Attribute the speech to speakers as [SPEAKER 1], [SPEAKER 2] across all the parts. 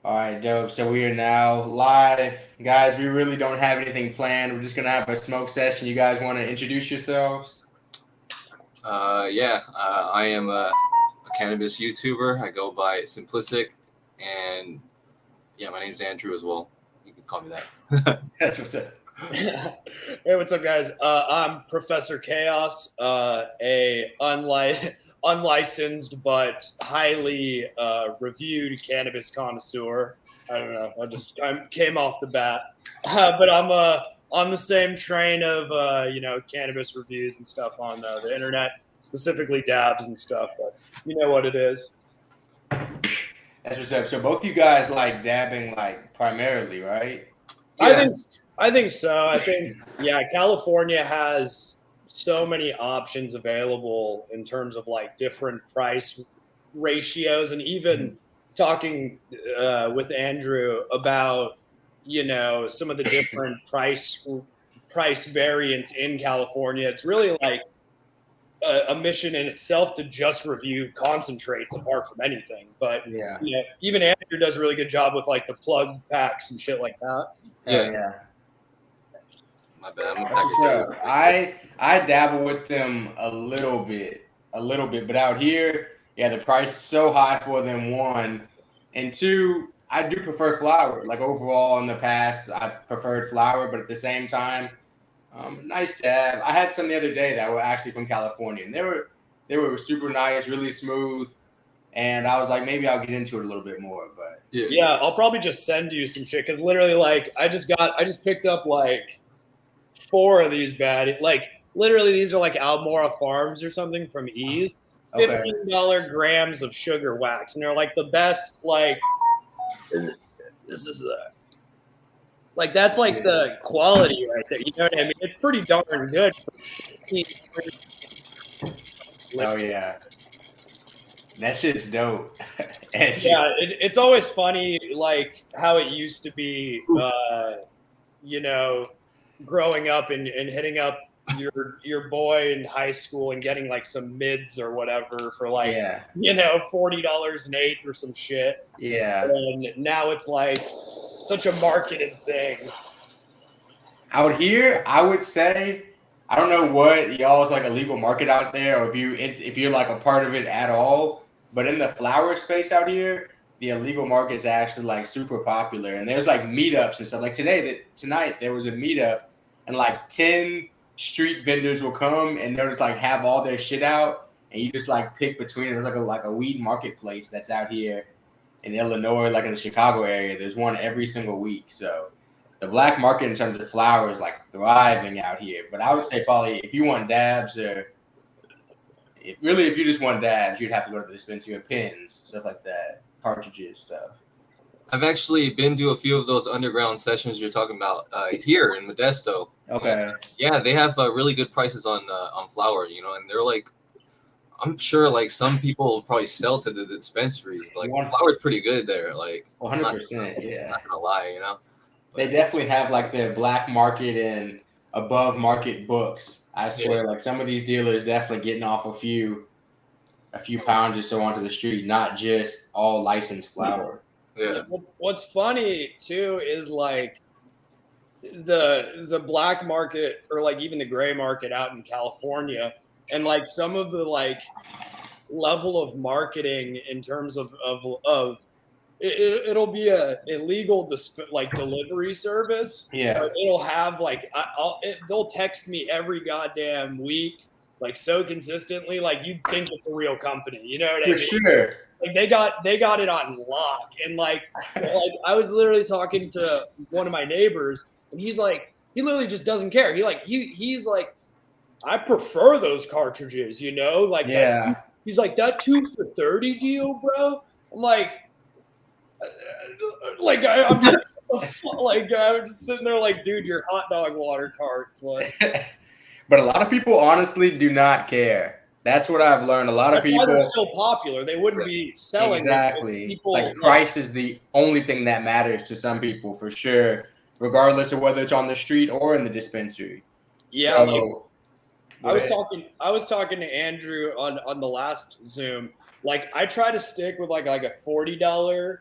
[SPEAKER 1] All right, dope. So we are now live. Guys, we really don't have anything planned. We're just going to have a smoke session. You guys want to introduce yourselves?
[SPEAKER 2] I am a cannabis YouTuber. I go by SMPLSCK, and yeah, my name's Andrew as well. You can call me that.
[SPEAKER 1] That's what's up.
[SPEAKER 3] Hey, what's up, guys? I'm Professor Chaos, a unlicensed but highly reviewed cannabis connoisseur. I don't know. I came off the bat, but I'm on the same train of cannabis reviews and stuff on the internet, specifically dabs and stuff. But you know what it is.
[SPEAKER 1] That's what's up. So both you guys like dabbing like primarily, right?
[SPEAKER 3] Yeah. I think so. I think California has so many options available in terms of like different price ratios, and even talking with Andrew about some of the different price variants in California. It's really like a mission in itself to just review concentrates apart from anything. But even Andrew does a really good job with like the plug packs and shit like that.
[SPEAKER 1] Yeah.
[SPEAKER 2] My bad. I'm a package.
[SPEAKER 1] I dabble with them a little bit, but out here, the price is so high for them, one, and two, I do prefer flower. Like overall in the past, I've preferred flower, but at the same time, nice dab. I had some the other day that were actually from California, and they were super nice, really smooth. And I was like, maybe I'll get into it a little bit more, but
[SPEAKER 3] I'll probably just send you some shit because literally, like, I just picked up like 4 of these bad. Like, literally, these are like Almora Farms or something from Ease. $15 grams of sugar wax, and they're like the best. Like, this is like that's like the quality right there. You know what I mean? It's pretty darn good.
[SPEAKER 1] Oh yeah. That shit's dope.
[SPEAKER 3] It's always funny, like how it used to be, growing up and hitting up your boy in high school and getting like some mids or whatever for like, $40 an eighth or some shit.
[SPEAKER 1] Yeah.
[SPEAKER 3] And now it's like such a marketed thing.
[SPEAKER 1] Out here, I would say, I don't know what y'all's like illegal market out there, or if you're like a part of it at all. But in the flower space out here, the illegal market is actually like super popular, and there's like meetups and stuff. Like tonight there was a meetup, and like 10 street vendors will come, and they'll just like have all their shit out, and you just like pick between it. There's like a weed marketplace that's out here in Illinois, like in the Chicago area. There's one every single week, so the black market in terms of flower is like thriving out here. But I would say probably if you want dabs if you just want dabs, you'd have to go to the dispensary or pins, stuff like that, cartridges, stuff.
[SPEAKER 2] I've actually been to a few of those underground sessions you're talking about here in Modesto.
[SPEAKER 1] Okay.
[SPEAKER 2] And, they have really good prices on flower, and they're like, I'm sure like some people probably sell to the dispensaries. Like flower's pretty good there. Like
[SPEAKER 1] 100%, yeah.
[SPEAKER 2] Not gonna lie, But
[SPEAKER 1] they definitely have like their black market and above market books. I swear, like some of these dealers definitely getting off a few pounds or so onto the street, not just all licensed flower.
[SPEAKER 2] Yeah.
[SPEAKER 3] What's funny too is like the black market or like even the gray market out in California, and like some of the like level of marketing in terms of it'll be a illegal like delivery service.
[SPEAKER 1] Yeah.
[SPEAKER 3] It'll have like they'll text me every goddamn week, like so consistently, like you'd think it's a real company. You know what I mean?
[SPEAKER 1] For sure.
[SPEAKER 3] Like they got it on lock, and like I was literally talking to one of my neighbors, and he's like, he literally just doesn't care. He's like, I prefer those cartridges, like he's like that 2 for $30 deal, bro. I'm like. I'm just sitting there like, dude, your hot dog water carts. Like,
[SPEAKER 1] but a lot of people honestly do not care. That's what I've learned. A lot of people
[SPEAKER 3] are still popular. They wouldn't be selling.
[SPEAKER 1] Exactly.
[SPEAKER 3] People,
[SPEAKER 1] like price is the only thing that matters to some people for sure, regardless of whether it's on the street or in the dispensary.
[SPEAKER 3] Yeah. So, I was talking to Andrew on the last Zoom. Like I try to stick with like a $40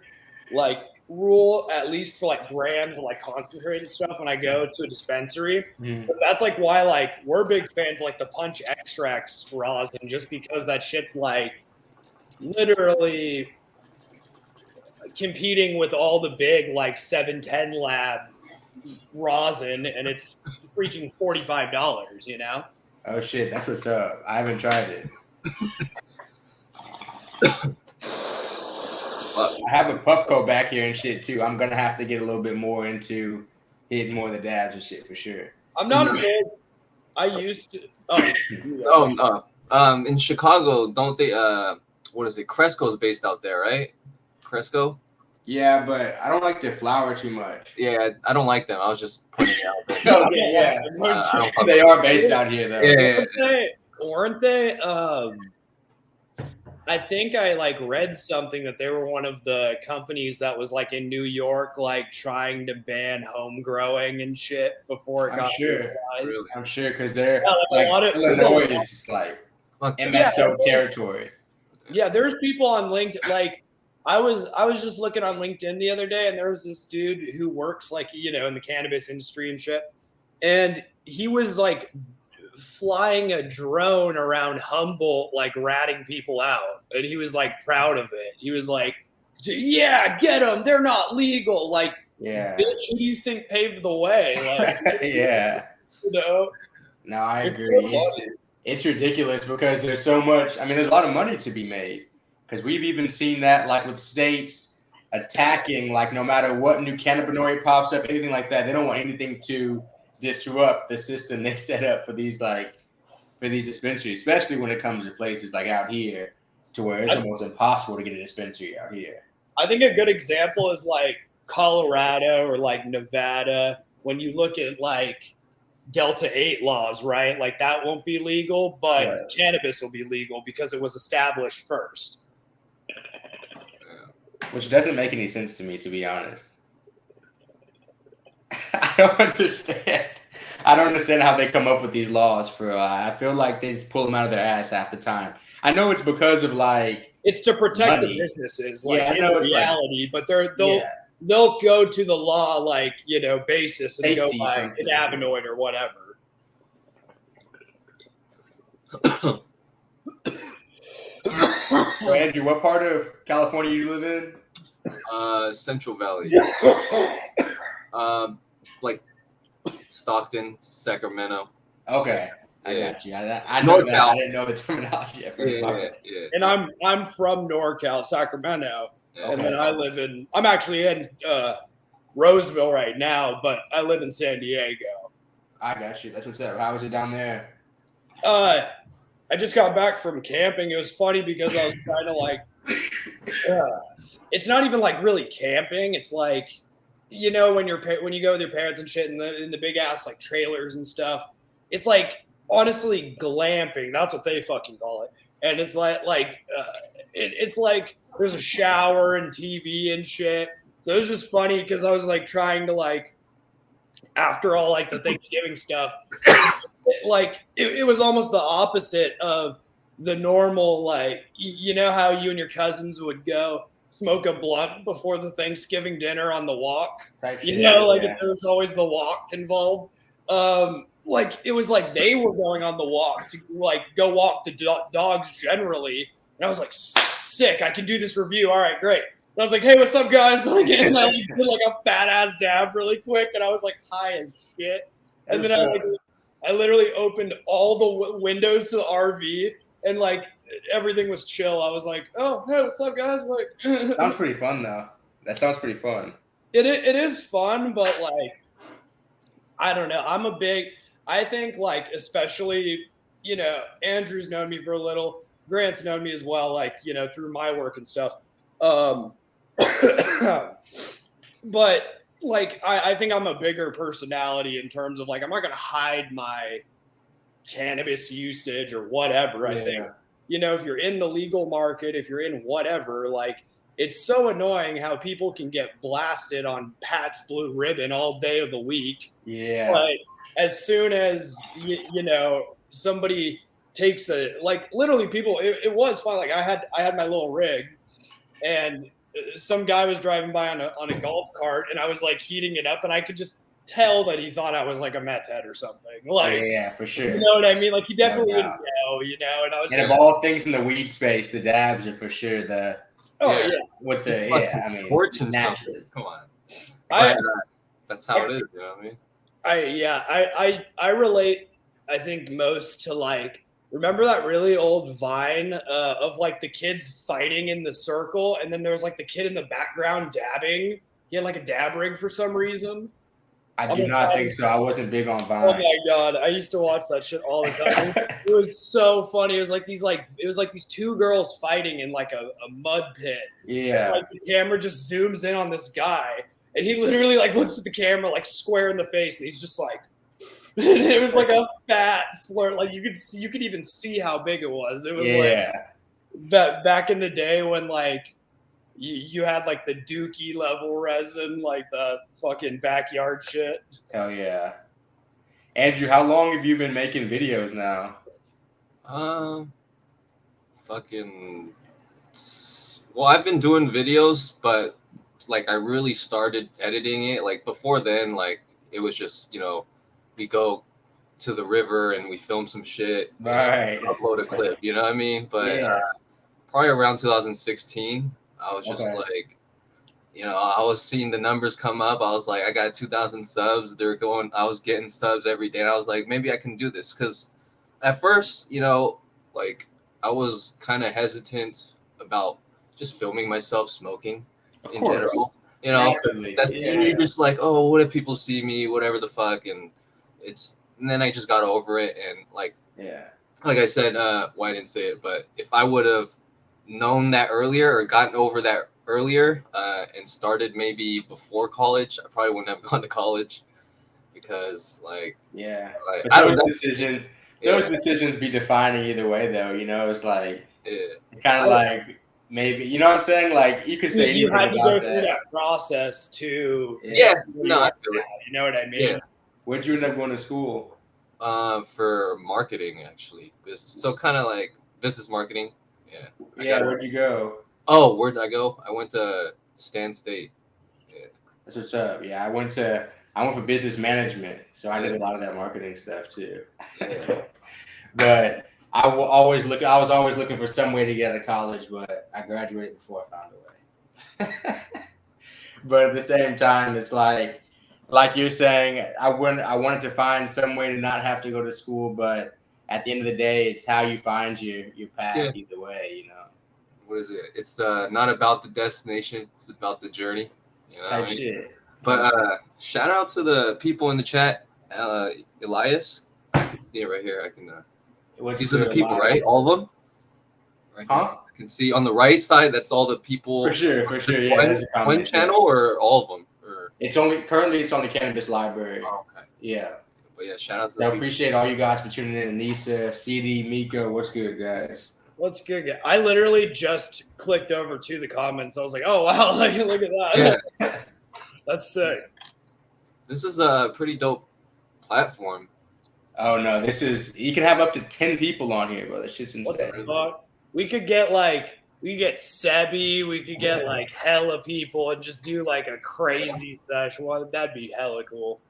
[SPEAKER 3] like rule, at least for like grams or like concentrated stuff when I go to a dispensary. But that's like why like we're big fans of like the Punch Extracts rosin, just because that shit's like literally competing with all the big like 710 lab rosin, and it's freaking $45, you know?
[SPEAKER 1] Oh shit, that's what's up. I haven't tried it. I have a Puffco back here and shit too. I'm gonna have to get a little bit more into hitting more of the dabs and shit for sure.
[SPEAKER 3] I'm not big. I used to.
[SPEAKER 2] In Chicago, don't they? What is it? Cresco's based out there, right? Cresco.
[SPEAKER 1] Yeah, but I don't like their flour too much.
[SPEAKER 2] Yeah, I don't like them. I was just pointing it out there.
[SPEAKER 1] yeah. They are based out here though.
[SPEAKER 2] Yeah.
[SPEAKER 3] Weren't they? I think I like read something that they were one of the companies that was like in New York, like trying to ban home growing and shit before it got legalized.
[SPEAKER 1] Really? I'm sure because they're
[SPEAKER 3] like,
[SPEAKER 1] like Illinois is like MSO territory.
[SPEAKER 3] Yeah, there's people on LinkedIn. Like I was just looking on LinkedIn the other day, and there was this dude who works like in the cannabis industry and shit, and he was like flying a drone around Humboldt, like ratting people out, and he was like proud of it. He was like, "Yeah, get them. They're not legal." Like,
[SPEAKER 1] yeah,
[SPEAKER 3] bitch, who do you think paved the way? Like,
[SPEAKER 1] yeah,
[SPEAKER 3] No,
[SPEAKER 1] I agree. It's ridiculous because there's so much. I mean, there's a lot of money to be made because we've even seen that, like with states attacking, like no matter what new cannabinoid pops up, anything like that, they don't want anything to disrupt the system they set up for these dispensaries, especially when it comes to places like out here to where it's almost impossible to get a dispensary out here.
[SPEAKER 3] I think a good example is like Colorado or like Nevada. When you look at like Delta 8 laws, right? Like that won't be legal, but cannabis will be legal because it was established first.
[SPEAKER 1] Which doesn't make any sense to me, to be honest. I don't understand how they come up with these laws for. I feel like they just pull them out of their ass half the time. I know it's because of like
[SPEAKER 3] it's to protect
[SPEAKER 1] money.
[SPEAKER 3] The businesses, like
[SPEAKER 1] I know it's
[SPEAKER 3] reality, but they'll go to the law like basis and
[SPEAKER 1] safety
[SPEAKER 3] go by cannabinoid or whatever.
[SPEAKER 1] So Andrew, what part of California you live in?
[SPEAKER 2] Central Valley. Like Stockton, Sacramento.
[SPEAKER 1] Okay, I got you. I know that. I didn't know the terminology at first.
[SPEAKER 2] Yeah.
[SPEAKER 3] And I'm from NorCal, Sacramento, and then I'm actually in Roseville right now, but I live in San Diego.
[SPEAKER 1] I got you. That's what's up. How is it down there?
[SPEAKER 3] I just got back from camping. It was funny because I was trying to like, it's not even like really camping. It's like, when you go with your parents and shit in the big ass like trailers and stuff. It's like honestly glamping. That's what they fucking call it. And it's it's like there's a shower and TV and shit. So it was just funny because I was like trying to like, after all like the Thanksgiving stuff, it was almost the opposite of the normal, like, how you and your cousins would go smoke a blunt before the Thanksgiving dinner on the walk. There's always the walk involved. Like it was like they were going on the walk to like go walk the dogs generally. And I was like, sick, I can do this review. All right, great. And I was like, hey, what's up, guys? Like, and I did like a fat ass dab really quick. And I was like high as shit. And then I literally opened all the windows to the RV and like everything was chill. I was like, oh, hey, what's up, guys? Like,
[SPEAKER 1] sounds pretty fun though. That sounds pretty fun.
[SPEAKER 3] It is fun, but like, I don't know. I think like, especially, Andrew's known me for a little. Grant's known me as well, like, through my work and stuff. But like, I think I'm a bigger personality in terms of like, I'm not going to hide my cannabis usage or whatever. I think, if you're in the legal market, if you're in whatever, like, it's so annoying how people can get blasted on Pat's Blue Ribbon all day of the week.
[SPEAKER 1] Yeah.
[SPEAKER 3] But as soon as, somebody takes literally people, it was fun. Like I had my little rig and some guy was driving by on a golf cart, and I was like heating it up, and I could just tell that he thought I was like a meth head or something. Like,
[SPEAKER 1] yeah, for sure.
[SPEAKER 3] You know what I mean? Like, he definitely
[SPEAKER 1] No
[SPEAKER 3] didn't
[SPEAKER 1] doubt.
[SPEAKER 3] know, you know. And I was
[SPEAKER 1] And
[SPEAKER 3] just
[SPEAKER 1] of all things in the weed space, the dabs are for sure the with the I mean,
[SPEAKER 2] torch and stuff.
[SPEAKER 1] naturally.
[SPEAKER 2] Come on.
[SPEAKER 3] I
[SPEAKER 2] That's how it is. You know what I mean?
[SPEAKER 3] I relate, I think, most to like, remember that really old Vine of like the kids fighting in the circle, and then there was like the kid in the background dabbing. He had like a dab rig for some reason.
[SPEAKER 1] I do not think so. I wasn't big on Vine.
[SPEAKER 3] Oh my god, I used to watch that shit all the time. It was so funny. It was like these two girls fighting in like a mud pit.
[SPEAKER 1] Yeah.
[SPEAKER 3] And, like, the camera just zooms in on this guy, and he literally like looks at the camera like square in the face, and he's just like, and it was like a fat slur. Like you could even see how big it was. It was like back in the day when like you had like the dookie level resin, like the fucking backyard shit.
[SPEAKER 1] Hell yeah. Andrew, how long have you been making videos now?
[SPEAKER 2] Well, I've been doing videos, but like I really started editing it. Like before then, like it was just, you know, we go to the river and we film some shit,
[SPEAKER 1] right?
[SPEAKER 2] Upload a clip, you know what I mean? But probably around 2016, I was just like, you know, I was seeing the numbers come up. I was like, I got 2,000 subs. I was getting subs every day. And I was like, maybe I can do this. Because at first, you know, like I was kind of hesitant about just filming myself smoking in general. You know, you're just like, oh, what if people see me, whatever the fuck. And then I just got over it. And like I said, well, I didn't say it, but if I would have known that earlier or gotten over that earlier and started maybe before college, I probably wouldn't have gone to college because like
[SPEAKER 1] those decisions be defining either way though, you know. It's like it's kind of like maybe, you know what I'm saying, like you could say
[SPEAKER 3] you had to go through that process to
[SPEAKER 2] I feel it.
[SPEAKER 3] You know what I mean?
[SPEAKER 1] Where'd you end up going to school?
[SPEAKER 2] For marketing, actually. So kind of like business marketing.
[SPEAKER 1] Where'd you go?
[SPEAKER 2] Oh, where'd I go? I went to Stan State.
[SPEAKER 1] That's what's up. I went for business management, so I did a lot of that marketing stuff too. But I was always looking for some way to get out of college, but I graduated before I found a way. But at the same time, it's like you're saying, I wanted to find some way to not have to go to school, but at the end of the day, it's how you find your path either way, you know.
[SPEAKER 2] What is it? It's not about the destination, it's about the journey. You know
[SPEAKER 1] type shit.
[SPEAKER 2] But shout out to the people in the chat. Elias, I can see it right here. I can. These are the people, Elias? Right? All of them. Right here. I can see on the right side. That's all the people.
[SPEAKER 1] For sure. Yeah.
[SPEAKER 2] One channel or all of them? Or
[SPEAKER 1] currently it's on the Cannabis Library.
[SPEAKER 2] Oh, okay.
[SPEAKER 1] Yeah.
[SPEAKER 2] But yeah, shout out to.
[SPEAKER 1] I appreciate all you guys for tuning in. Anissa, CD, Miko, what's good, guys?
[SPEAKER 3] What's good? I literally just clicked over to the comments. I was like, oh wow, look at that. Yeah. That's sick.
[SPEAKER 2] This is a pretty dope platform.
[SPEAKER 1] Oh no, you can have up to 10 people on here, bro. That shit's insane.
[SPEAKER 3] What the fuck? We could get Sebi, we could get like hella people and just do like a crazy sesh one. That'd be hella cool.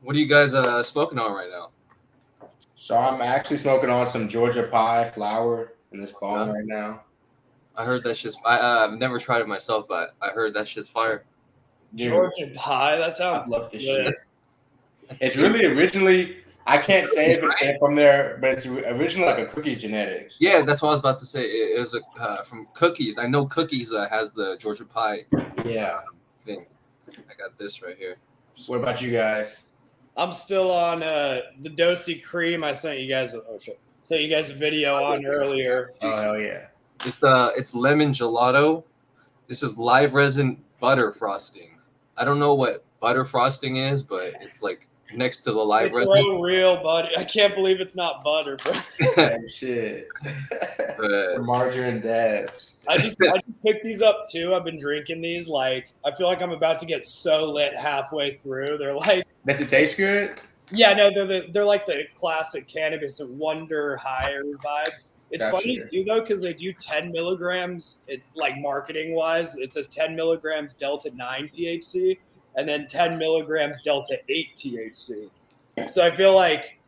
[SPEAKER 2] What are you guys smoking on right now?
[SPEAKER 1] So I'm actually smoking on some Georgia Pie flower in this bong right now.
[SPEAKER 2] I heard that shit's. I've never tried it myself, but I heard that shit's fire.
[SPEAKER 3] Georgia Pie, that sounds
[SPEAKER 1] good. It's really originally, I can't say if it came from there, but it's originally like a Cookies genetics.
[SPEAKER 2] Yeah, that's what I was about to say. It was from Cookies. I know Cookies has the Georgia Pie thing. I got this right here.
[SPEAKER 1] What about you guys?
[SPEAKER 3] I'm still on the Dosey Cream. I sent you guys a video on earlier.
[SPEAKER 1] Oh hell yeah!
[SPEAKER 2] It's lemon gelato. This is live resin butter frosting. I don't know what butter frosting is, but it's like next to the live resin.
[SPEAKER 3] So real butter. I can't believe it's not butter, bro.
[SPEAKER 1] Shit. Margarine dabs.
[SPEAKER 3] I just picked these up too. I've been drinking these. Like, I feel like I'm about to get so lit halfway through. They're like.
[SPEAKER 1] Does it taste good?
[SPEAKER 3] Yeah, no, they're like the classic cannabis and Wonder Higher vibes. It's funny too though, because they do 10 milligrams. Like marketing wise, it says 10 milligrams Delta 9 THC, and then 10 milligrams Delta 8 THC. So I feel like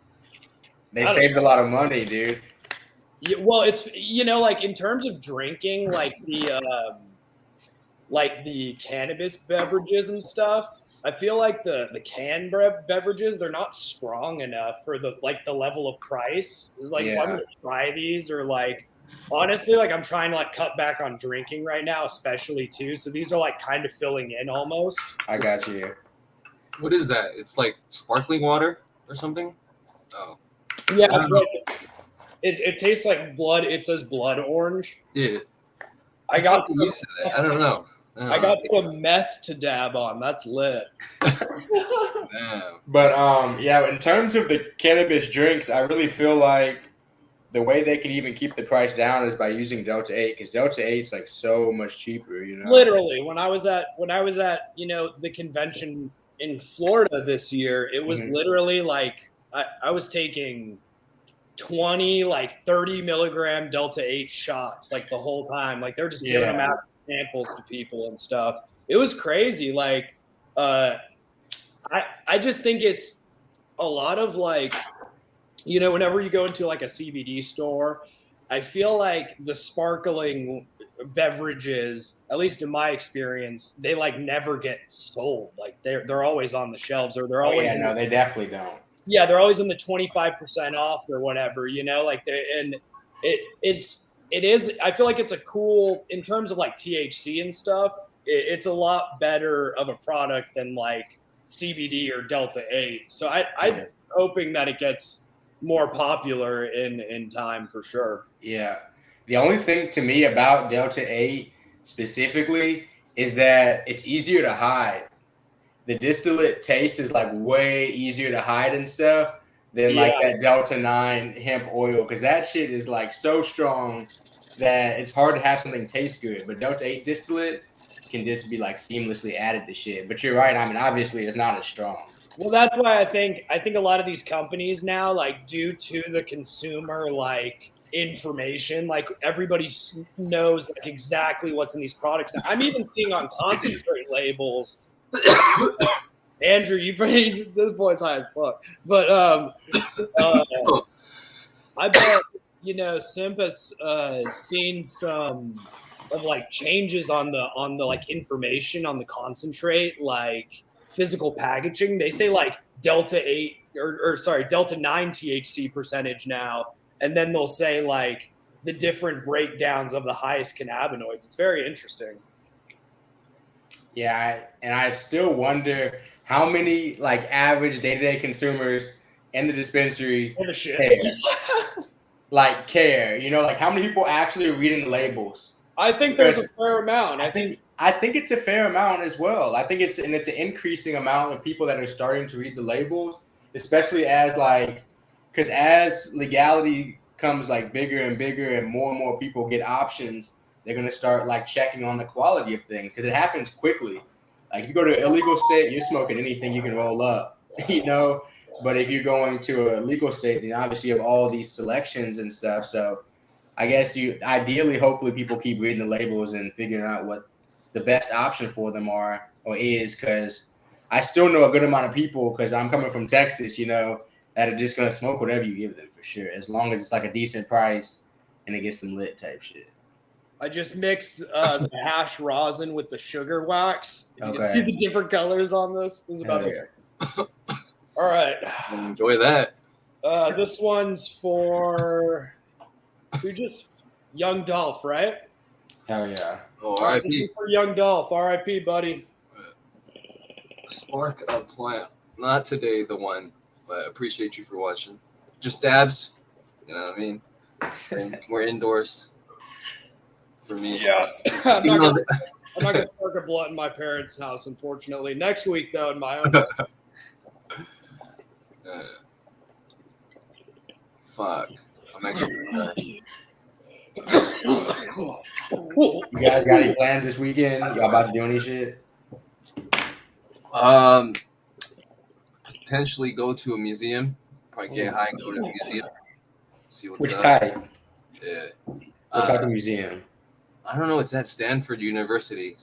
[SPEAKER 1] they saved a lot of money, dude.
[SPEAKER 3] Yeah, well, it's like in terms of drinking, like the cannabis beverages and stuff. I feel like the canned beverages, they're not strong enough for the level of price. It's like if I'm gonna try these, or like honestly, like I'm trying to like cut back on drinking right now, especially too. So these are like kind of filling in almost.
[SPEAKER 1] I got you.
[SPEAKER 2] What is that? It's like sparkling water or something? Oh.
[SPEAKER 3] Yeah, it's like, it tastes like blood. It says blood orange.
[SPEAKER 2] Yeah.
[SPEAKER 3] I got
[SPEAKER 2] used to that. I don't know.
[SPEAKER 3] I got some meth to dab on. That's lit.
[SPEAKER 1] But yeah, in terms of the cannabis drinks, I really feel like the way they can even keep the price down is by using Delta 8, because Delta 8 is like so much cheaper,
[SPEAKER 3] Literally, when I was at the convention in Florida this year, it was literally like I was taking 20, like 30 milligram Delta 8 shots like the whole time. Like they're just giving them out samples to people and stuff. It was crazy. Like I just think it's a lot of like, whenever you go into like a CBD store, I feel like the sparkling beverages, at least in my experience, they like never get sold. Like they're always on the shelves, or they're always
[SPEAKER 1] no, they definitely don't.
[SPEAKER 3] Yeah, they're always in the 25% off or whatever, like it is. I feel like it's a cool, in terms of like THC and stuff. It's a lot better of a product than like CBD or Delta 8. So I'm hoping that it gets more popular in time for sure.
[SPEAKER 1] Yeah, the only thing to me about Delta 8 specifically is that it's easier to hide. The distillate taste is like way easier to hide and stuff than like that Delta 9 hemp oil, because that shit is like so strong that it's hard to have something taste good. But Delta 8 distillate can just be like seamlessly added to shit. But you're right. I mean, obviously it's not as strong.
[SPEAKER 3] Well, that's why I think a lot of these companies now, like due to the consumer like information, like everybody knows like exactly what's in these products. I'm even seeing on concentrate labels. Andrew, this boy's high as fuck. But I bet Simp has seen some of like changes on the like information on the concentrate, like physical packaging. They say like Delta 8 or Delta 9 THC percentage now, and then they'll say like the different breakdowns of the highest cannabinoids. It's very interesting.
[SPEAKER 1] Yeah, and I still wonder how many like average day-to-day consumers in the dispensary care. Like how many people actually are reading the labels?
[SPEAKER 3] I think there's a fair amount.
[SPEAKER 1] I think it's a fair amount as well. I think it's an increasing amount of people that are starting to read the labels, especially because as legality comes like bigger and bigger and more people get options, they're going to start like checking on the quality of things, because it happens quickly. Like if you go to an illegal state, you're smoking anything you can roll up, But if you're going to a legal state, then obviously you have all these selections and stuff. So I guess hopefully people keep reading the labels and figuring out what the best option for them is, because I still know a good amount of people, because I'm coming from Texas, that are just going to smoke whatever you give them for sure, as long as it's like a decent price and it gets some lit type shit.
[SPEAKER 3] I just mixed the hash rosin with the sugar wax. You can see the different colors on this. This is about it. All right.
[SPEAKER 2] Enjoy that.
[SPEAKER 3] This one's for Young Dolph, right?
[SPEAKER 1] Hell yeah.
[SPEAKER 2] Oh, R.I.P.
[SPEAKER 3] For Young Dolph. R.I.P. buddy.
[SPEAKER 2] Spark a plant. Not today, the one, but appreciate you for watching. Just dabs. You know what I mean? We're indoors. For me.
[SPEAKER 3] Yeah. I'm not gonna spark a blunt in my parents' house, unfortunately. Next week, though, in my own.
[SPEAKER 2] Fuck. I'm actually.
[SPEAKER 1] You guys got any plans this weekend? Y'all about to do any shit?
[SPEAKER 2] Potentially go to a museum. Probably get high and go to a museum. See what's
[SPEAKER 1] Which
[SPEAKER 2] up.
[SPEAKER 1] type?
[SPEAKER 2] Yeah.
[SPEAKER 1] What type of museum?
[SPEAKER 2] I don't know. It's at Stanford University.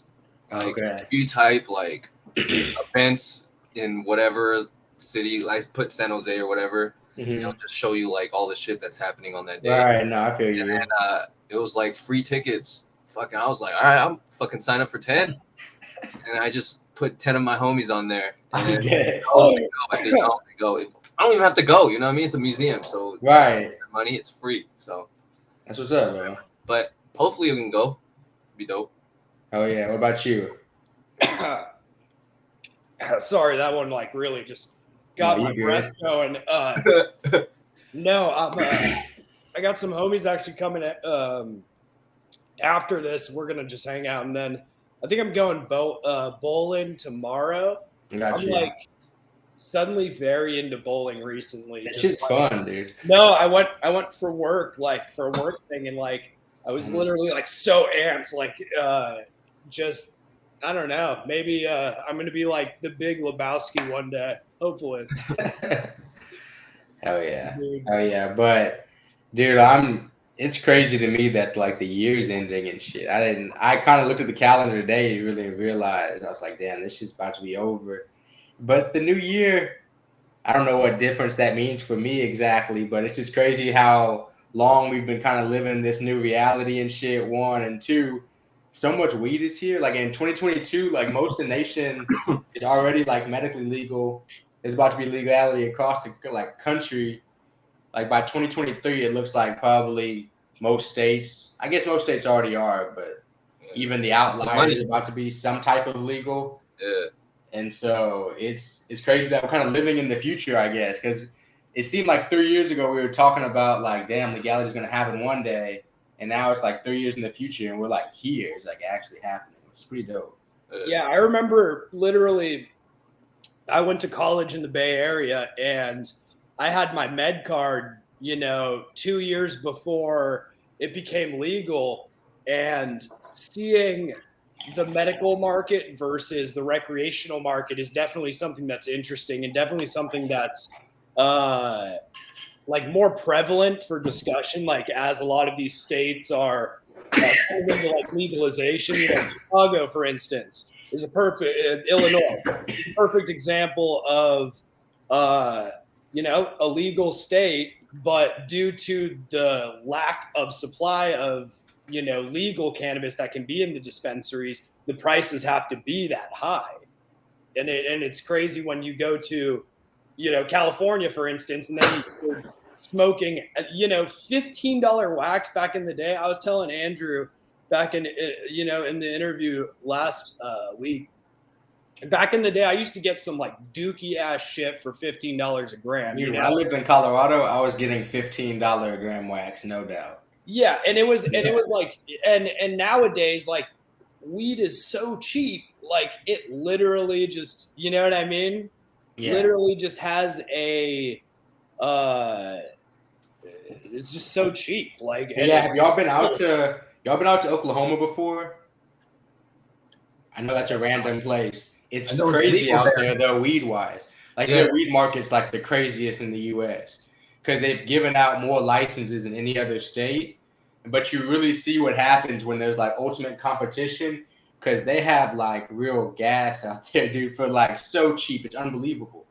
[SPEAKER 2] Like,
[SPEAKER 1] Okay.
[SPEAKER 2] if you type like events in whatever city, like put San Jose or whatever, it'll just show you like all the shit that's happening on that day.
[SPEAKER 1] Right. No, I feel you.
[SPEAKER 2] And it was like free tickets. Fucking, I was like, all right, I'm fucking sign up for 10. And I just put 10 of my homies on there. And
[SPEAKER 1] I'm dead.
[SPEAKER 2] I don't even have to go. You know what I mean? It's a museum, so
[SPEAKER 1] Right.
[SPEAKER 2] money, it's free. So
[SPEAKER 1] That's what's up, bro.
[SPEAKER 2] But hopefully we can go. Be dope.
[SPEAKER 1] Oh yeah. What about you?
[SPEAKER 3] Sorry, that one like really just got my breath going. No, I got some homies actually coming after this. We're gonna just hang out, and then I think I'm going bowling tomorrow. I'm like suddenly very into bowling recently.
[SPEAKER 1] That shit's fun, dude.
[SPEAKER 3] No, I went for work, like for a work thing, and like I was literally like so amped, like just I don't know. Maybe I'm gonna be like the Big Lebowski one day, hopefully.
[SPEAKER 1] Hell yeah. Oh yeah. But dude, it's crazy to me that like the year's ending and shit. I kind of looked at the calendar today and really realized I was like, damn, this shit's about to be over. But the new year, I don't know what difference that means for me exactly, but it's just crazy how long we've been kind of living this new reality and shit. One and two, so much weed is here. Like in 2022, like most of the nation is already like medically legal. There's about to be legality across the like country. Like by 2023, it looks like probably most states. I guess most states already are, but even the outliers are about to be some type of legal.
[SPEAKER 2] Yeah.
[SPEAKER 1] And so it's crazy that we're kind of living in the future, I guess, because it seemed like 3 years ago we were talking about like, damn, legality is going to happen one day, and now it's like 3 years in the future, and we're like here, it's like actually happening, which is pretty dope.
[SPEAKER 3] Yeah, I remember literally, I went to college in the Bay Area, and I had my med card, 2 years before it became legal, and seeing the medical market versus the recreational market is definitely something that's interesting and definitely something that's like more prevalent for discussion, like as a lot of these states are into like legalization. Chicago, for instance, is a Illinois, a perfect example of a legal state, but due to the lack of supply of legal cannabis that can be in the dispensaries, the prices have to be that high. And it's crazy when you go to, California, for instance, and then you're smoking, $15 wax back in the day. I was telling Andrew back in, in the interview last week, back in the day, I used to get some like dookie ass shit for $15 a gram.
[SPEAKER 1] When I lived in Colorado, I was getting $15 a gram wax, no doubt.
[SPEAKER 3] Yeah, and it was like, and nowadays, like, weed is so cheap, like it literally just, you know what I mean? Yeah. Literally just has a, it's just so cheap. Like,
[SPEAKER 1] yeah. Have y'all been out to Oklahoma before? I know that's a random place. It's crazy out there, though, weed wise. Like their weed market's like the craziest in the U.S. because they've given out more licenses than any other state. But you really see what happens when there's like ultimate competition because they have like real gas out there, dude, for like so cheap. It's unbelievable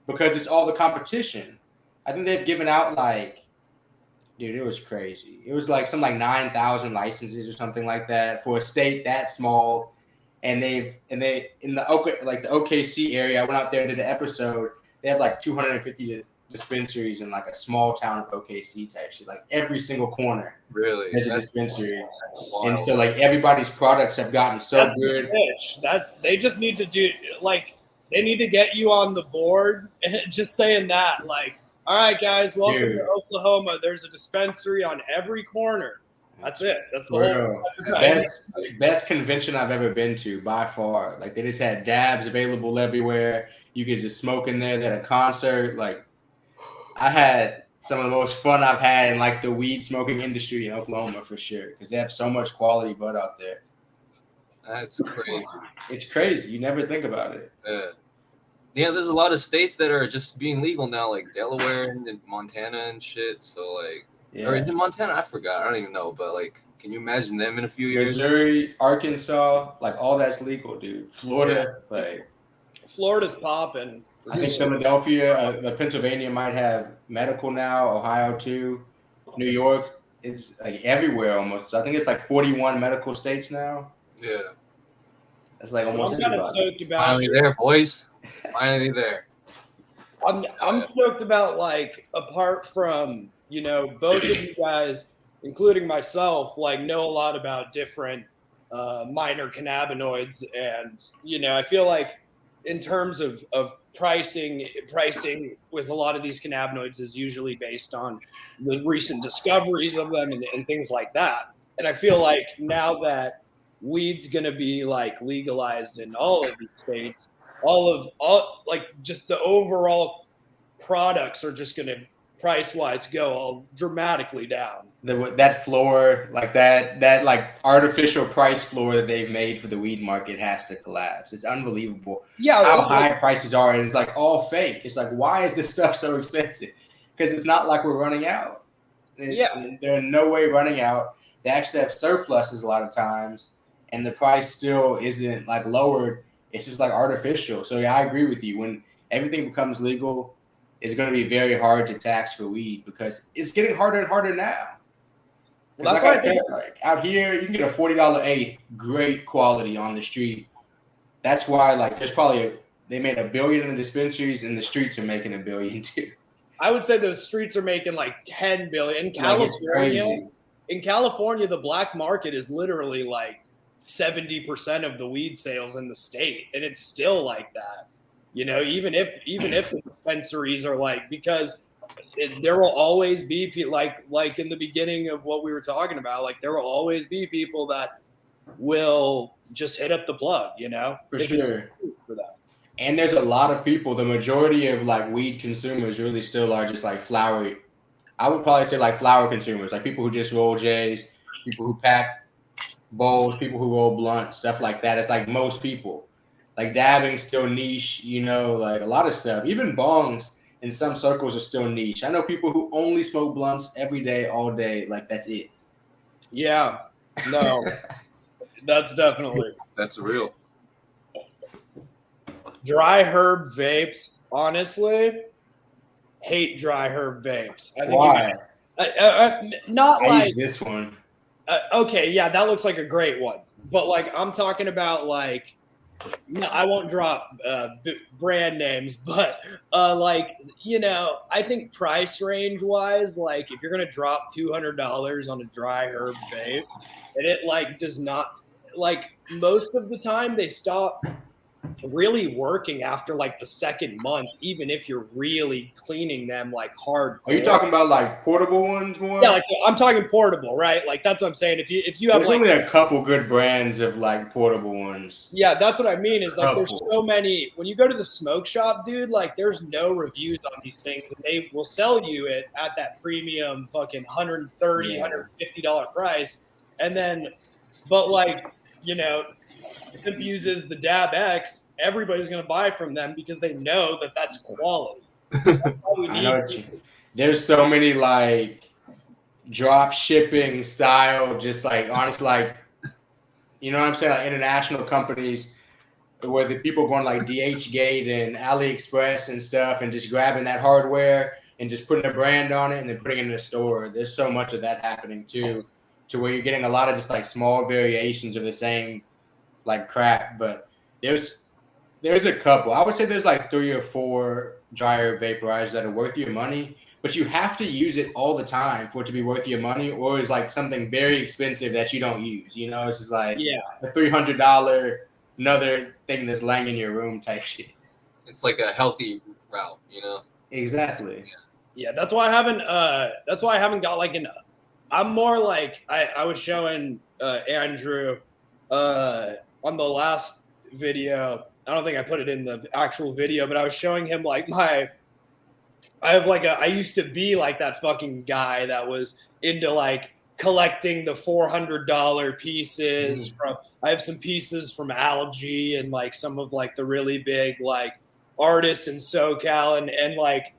[SPEAKER 1] because it's all the competition. I think they've given out like, dude, it was crazy. It was like 9,000 licenses or something like that for a state that small. And they in the the OKC area, I went out there and did an episode. They have like 250 dispensaries in like a small town of OKC type shit. Like every single corner,
[SPEAKER 2] really,
[SPEAKER 1] there's a dispensary. And so like everybody's products have gotten so good.
[SPEAKER 3] They just need to do like they need to get you on the board. Just saying that, like, all right, guys, welcome to Oklahoma. There's a dispensary on every corner. That's it. That's the
[SPEAKER 1] whole best convention I've ever been to by far. Like they just had dabs available everywhere. You could just smoke in there. They had a concert. Like I had some of the most fun I've had in like the weed smoking industry in Oklahoma for sure because they have so much quality bud out there.
[SPEAKER 2] That's crazy.
[SPEAKER 1] It's crazy. You never think about it.
[SPEAKER 2] Yeah, there's a lot of states that are just being legal now, like Delaware and Montana and shit. So like,
[SPEAKER 1] Yeah.
[SPEAKER 2] Or is it Montana? I forgot. I don't even know. But like, can you imagine them in a few years?
[SPEAKER 1] Missouri, Arkansas, like all that's legal, dude. Florida, like
[SPEAKER 3] Florida's popping.
[SPEAKER 1] I think Philadelphia, the Pennsylvania might have medical now. Ohio too. New York is like everywhere almost. I think it's like 41 medical states now.
[SPEAKER 2] Yeah.
[SPEAKER 1] That's like almost
[SPEAKER 3] I'm kind of
[SPEAKER 1] everybody.
[SPEAKER 3] stoked about.
[SPEAKER 2] Finally there, boys. Finally there.
[SPEAKER 3] I'm stoked about, like, apart from, both of you guys, including myself, like, know a lot about different minor cannabinoids. And, I feel like in terms of pricing with a lot of these cannabinoids is usually based on the recent discoveries of them and things like that. And I feel like now that weed's going to be like legalized in all of these states, all like just the overall products are just going to price wise go all dramatically down.
[SPEAKER 1] That floor, like that like artificial price floor that they've made for the weed market has to collapse. It's unbelievable.
[SPEAKER 3] Yeah,
[SPEAKER 1] how high prices are, and it's like all fake. It's like, why is this stuff so expensive? Because it's not like we're running out. They're in no way running out. They actually have surpluses a lot of times, and the price still isn't like lowered. It's just like artificial. So yeah, I agree with you. When everything becomes legal, it's going to be very hard to tax for weed because it's getting harder and harder now.
[SPEAKER 3] Well, that's why I think
[SPEAKER 1] like out here you can get a $40 eighth, great quality on the street. That's why like there's probably they made $1 billion in the dispensaries, and the streets are making $1 billion too.
[SPEAKER 3] I would say those streets are making like 10 billion. In California, the black market is literally like 70% of the weed sales in the state, and it's still like that. Even if the dispensaries are like, because there will always be like in the beginning of what we were talking about, like there will always be people that will just hit up the plug,
[SPEAKER 1] For sure.
[SPEAKER 3] For that.
[SPEAKER 1] And there's a lot of people, the majority of like weed consumers really still are just like flowery. I would probably say like flower consumers, like people who just roll J's, people who pack bowls, people who roll blunts, stuff like that. It's like most people. Like dabbing's still niche, like a lot of stuff. Even bongs in some circles are still niche. I know people who only smoke blunts every day, all day. Like that's it.
[SPEAKER 3] Yeah. No. That's
[SPEAKER 2] real.
[SPEAKER 3] Dry herb vapes, honestly, hate dry herb vapes. I think
[SPEAKER 1] Why?
[SPEAKER 3] Not
[SPEAKER 1] I
[SPEAKER 3] like
[SPEAKER 1] use this one.
[SPEAKER 3] Okay, yeah, that looks like a great one. But like I'm talking about like, no, I won't drop brand names, but I think price range wise, like if you're gonna drop $200 on a dry herb vape, and it like does not, like most of the time they stop really working after like the second month, even if you're really cleaning them like hard.
[SPEAKER 1] Are you talking about like portable ones more?
[SPEAKER 3] Yeah, like I'm talking portable, right? Like that's what I'm saying. If you have
[SPEAKER 1] there's only a couple good brands of like portable ones.
[SPEAKER 3] Yeah, that's what I mean. Is like there's so many. When you go to the smoke shop, dude, like there's no reviews on these things, and they will sell you it at that premium fucking $130, $150 price, and then, but like if it uses the Dab X, everybody's gonna buy from them because they know that that's quality. That's
[SPEAKER 1] I know there's so many like drop shipping style, just like honestly, like what I'm saying, like international companies where the people going like DHgate and AliExpress and stuff and just grabbing that hardware and just putting a brand on it and then putting it in the store. There's so much of that happening too, to where you're getting a lot of just like small variations of the same like crap. But there's a couple. I would say there's like 3 or 4 dryer vaporizers that are worth your money, but you have to use it all the time for it to be worth your money, or it's like something very expensive that you don't use. It's just like a $300 another thing that's laying in your room type shit.
[SPEAKER 2] It's like a healthy route,
[SPEAKER 1] Exactly.
[SPEAKER 3] Yeah, that's why I haven't got like an. I'm more like I was showing Andrew on the last video. I don't think I put it in the actual video, but I was showing him like I used to be like that fucking guy that was into like collecting the $400 pieces from. I have some pieces from Algae and like some of like the really big like artists in SoCal, and like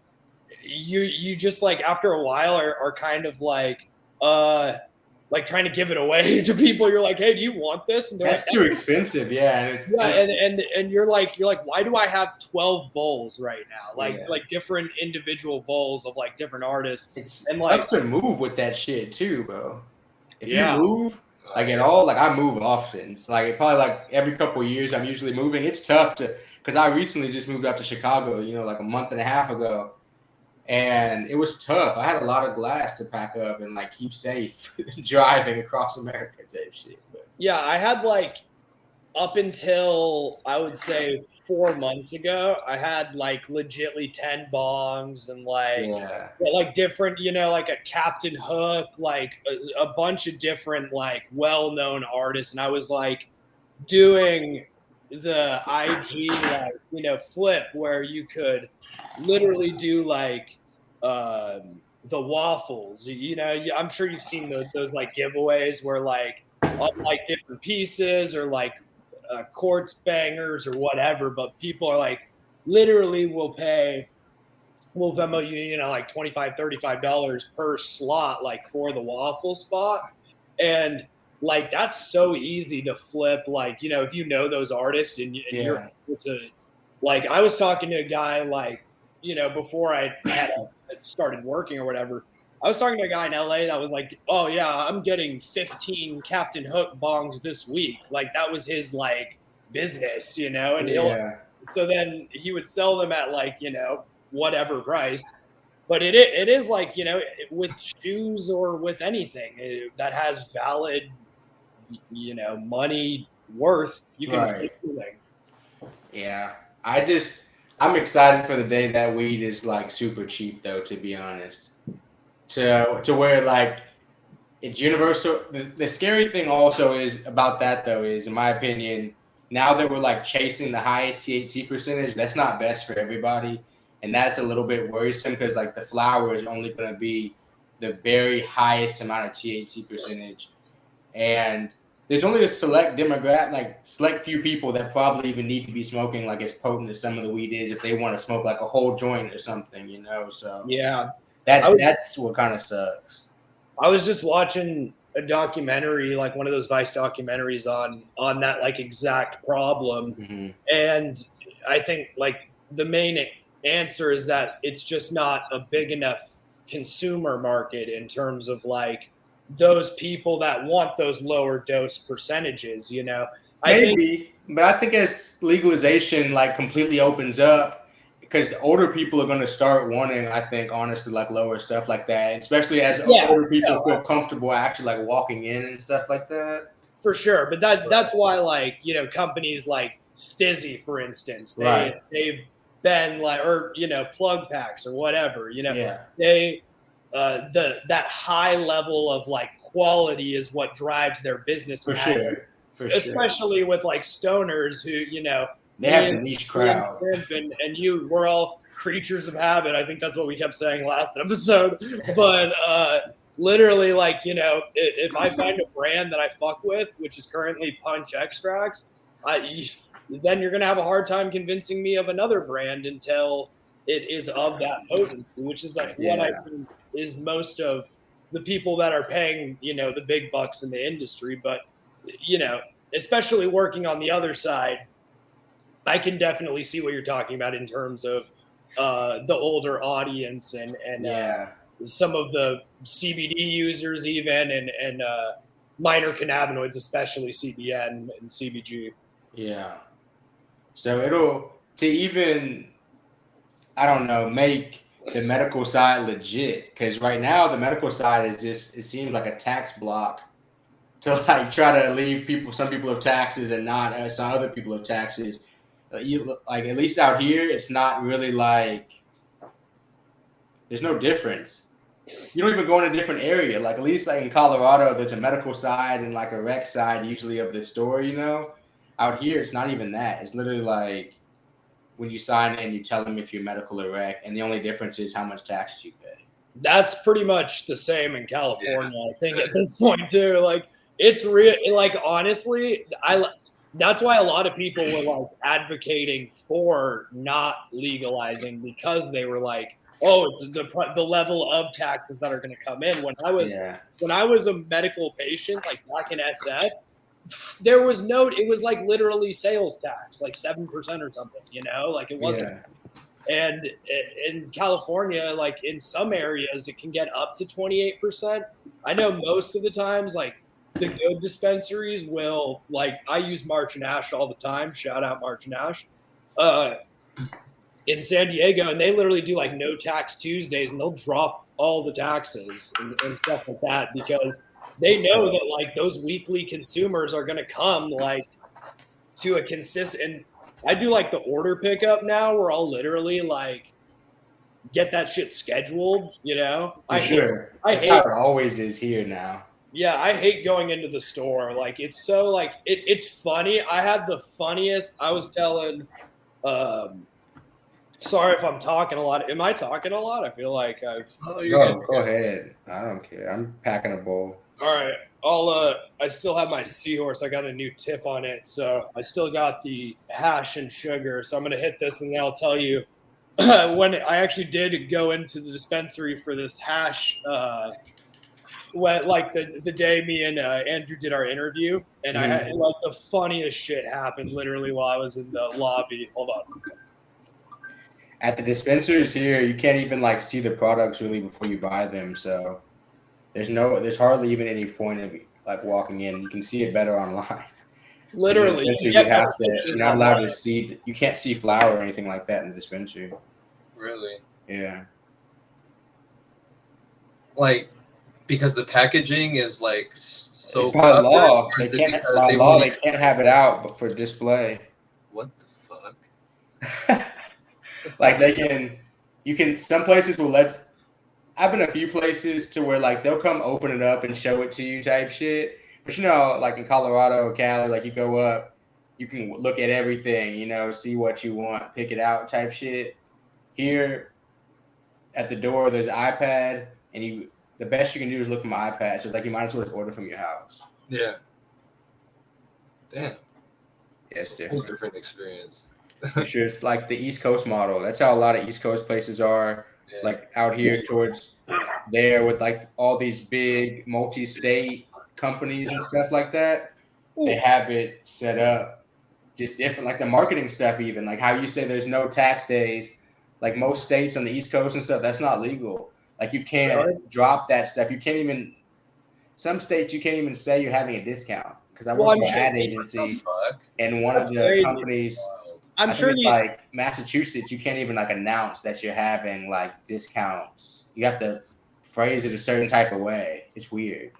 [SPEAKER 3] you just like after a while are kind of like trying to give it away to people. You're like, hey, do you want this? And they're
[SPEAKER 1] that's
[SPEAKER 3] like,
[SPEAKER 1] too expensive. Yeah.
[SPEAKER 3] And you're like, why do I have 12 bowls right now? Like different individual bowls of like different artists.
[SPEAKER 1] It's
[SPEAKER 3] and
[SPEAKER 1] tough
[SPEAKER 3] like
[SPEAKER 1] to move with that shit too, bro. If you
[SPEAKER 3] Yeah.
[SPEAKER 1] move like at all, like I move often. It's like probably like every couple of years I'm usually moving. It's tough to because I recently just moved out to Chicago, like a month and a half ago. And it was tough. I had a lot of glass to pack up and like keep safe driving across America type shit. But
[SPEAKER 3] yeah, I had like up until I would say 4 months ago, I had like legitly 10 bongs and like different, like a Captain Hook, like a bunch of different like well-known artists. And I was like doing the IG flip where you could literally do like the waffles. I'm sure you've seen those like giveaways where like on like different pieces or like quartz bangers or whatever, but people are like literally will Venmo you, like $25, $35 per slot, like for the waffle spot. And like, that's so easy to flip. Like, if you know those artists and you're able to, like, I was talking to a guy, like, before I had started working or whatever, I was talking to a guy in LA that was like, oh yeah, I'm getting 15 Captain Hook bongs this week. Like that was his like business, and so then he would sell them at like, whatever price. But it is like, with shoes or with anything that has valid, money worth, you can flip anything.
[SPEAKER 1] Yeah. I'm excited for the day that weed is like super cheap though, to be honest. To where like it's universal. The scary thing also is about that though is, in my opinion, now that we're like chasing the highest THC percentage, that's not best for everybody. And that's a little bit worrisome because like the flower is only going to be the very highest amount of THC percentage. And there's only a select demographic, like select few people that probably even need to be smoking like as potent as some of the weed is if they want to smoke like a whole joint or something, So
[SPEAKER 3] yeah,
[SPEAKER 1] that's what kind of sucks.
[SPEAKER 3] I was just watching a documentary, like one of those Vice documentaries on that like exact problem.
[SPEAKER 1] Mm-hmm.
[SPEAKER 3] And I think like the main answer is that it's just not a big enough consumer market in terms of like those people that want those lower dose percentages,
[SPEAKER 1] But I think as legalization like completely opens up, because older people are going to start wanting, I think, honestly, like lower stuff like that, especially as older people feel comfortable actually like walking in and stuff like that.
[SPEAKER 3] For sure. But that's why like, companies like Stizzy, for instance, they've been like, or, plug packs or whatever, they, that high level of like quality is what drives their business.
[SPEAKER 1] For sure.
[SPEAKER 3] Especially with like stoners who,
[SPEAKER 1] they have the niche crowd.
[SPEAKER 3] And we're all creatures of habit. I think that's what we kept saying last episode. But literally, like, if I find a brand that I fuck with, which is currently Punch Extracts, then you're going to have a hard time convincing me of another brand until it is of that potency, which is like what I think is most of the people that are paying, the big bucks in the industry. But, especially working on the other side, I can definitely see what you're talking about in terms of the older audience and some of the CBD users even and minor cannabinoids, especially CBN and CBG.
[SPEAKER 1] Yeah. So it'll to even, I don't know, make the medical side legit, because right now the medical side is just, it seems like a tax block to like try to leave some people of taxes and not some other people of taxes. Like at least out here, it's not really like there's no difference. You don't even go in a different area. Like at least like in Colorado, there's a medical side and like a rec side usually of the store. Out here, it's not even that. It's literally like when you sign in, you tell them if you're medical or rec, and the only difference is how much taxes you pay.
[SPEAKER 3] That's pretty much the same in California, I think, at this point too. Like it's real. Like honestly, that's why a lot of people were like advocating for not legalizing, because they were like, the level of taxes that are going to come in. When I was a medical patient, like back in SF, there was it was like literally sales tax, like 7% or something, like it wasn't. Yeah. And in California, like in some areas, it can get up to 28%. I know most of the times, like the good dispensaries will, like I use March and Ash all the time. Shout out March and Ash. In San Diego, and they literally do like no tax Tuesdays, and they'll drop all the taxes and stuff like that because they know that like those weekly consumers are going to come like to a consistent. I do like the order pickup now, where I'll literally like get that shit scheduled.
[SPEAKER 1] I hate how it always is here now.
[SPEAKER 3] Yeah, I hate going into the store. Like it's so like it's funny. I had the funniest. I was telling. Sorry if I'm talking a lot. Am I talking a lot? I feel like I've.
[SPEAKER 1] Go ahead. I don't care. I'm packing a bowl.
[SPEAKER 3] All right. I still have my Seahorse. I got a new tip on it, so I still got the hash and sugar. So I'm gonna hit this, and then I'll tell you when I actually did go into the dispensary for this hash. When like the day me and Andrew did our interview, and I had like the funniest shit happened literally while I was in the lobby. Hold on.
[SPEAKER 1] At the dispensaries here, you can't even like see the products really before you buy them. So there's hardly even any point of like walking in. You can see it better online.
[SPEAKER 3] Literally,
[SPEAKER 1] you're not allowed to see. You can't see flour or anything like that in the dispensary.
[SPEAKER 2] Really?
[SPEAKER 1] Yeah.
[SPEAKER 2] Like, because the packaging is like so.
[SPEAKER 1] By law, they can't have it out for display.
[SPEAKER 2] What the fuck?
[SPEAKER 1] Like some places will I've been a few places to where like they'll come open it up and show it to you type shit. But like in Colorado or Cali, like you go up, you can look at everything, see what you want, pick it out type shit. Here at the door, there's an iPad, and the best you can do is look from an iPad. So it's like you might as well just order from your house.
[SPEAKER 2] Yeah. Damn.
[SPEAKER 1] Yeah, it's
[SPEAKER 2] a whole different experience.
[SPEAKER 1] Sure, it's like the East Coast model. That's how a lot of East Coast places are. Yeah. Like out here towards there with like all these big multi-state companies and stuff like that. They have it set up just different, like the marketing stuff even. Like how you say there's no tax days. Like most states on the East Coast and stuff, that's not legal. Like you can't drop that stuff. You can't even – some states you can't even say you're having a discount. Because I work for an ad agency, and one of the companies – I think it's like Massachusetts, you can't even like announce that you're having like discounts. You have to phrase it a certain type of way. It's weird.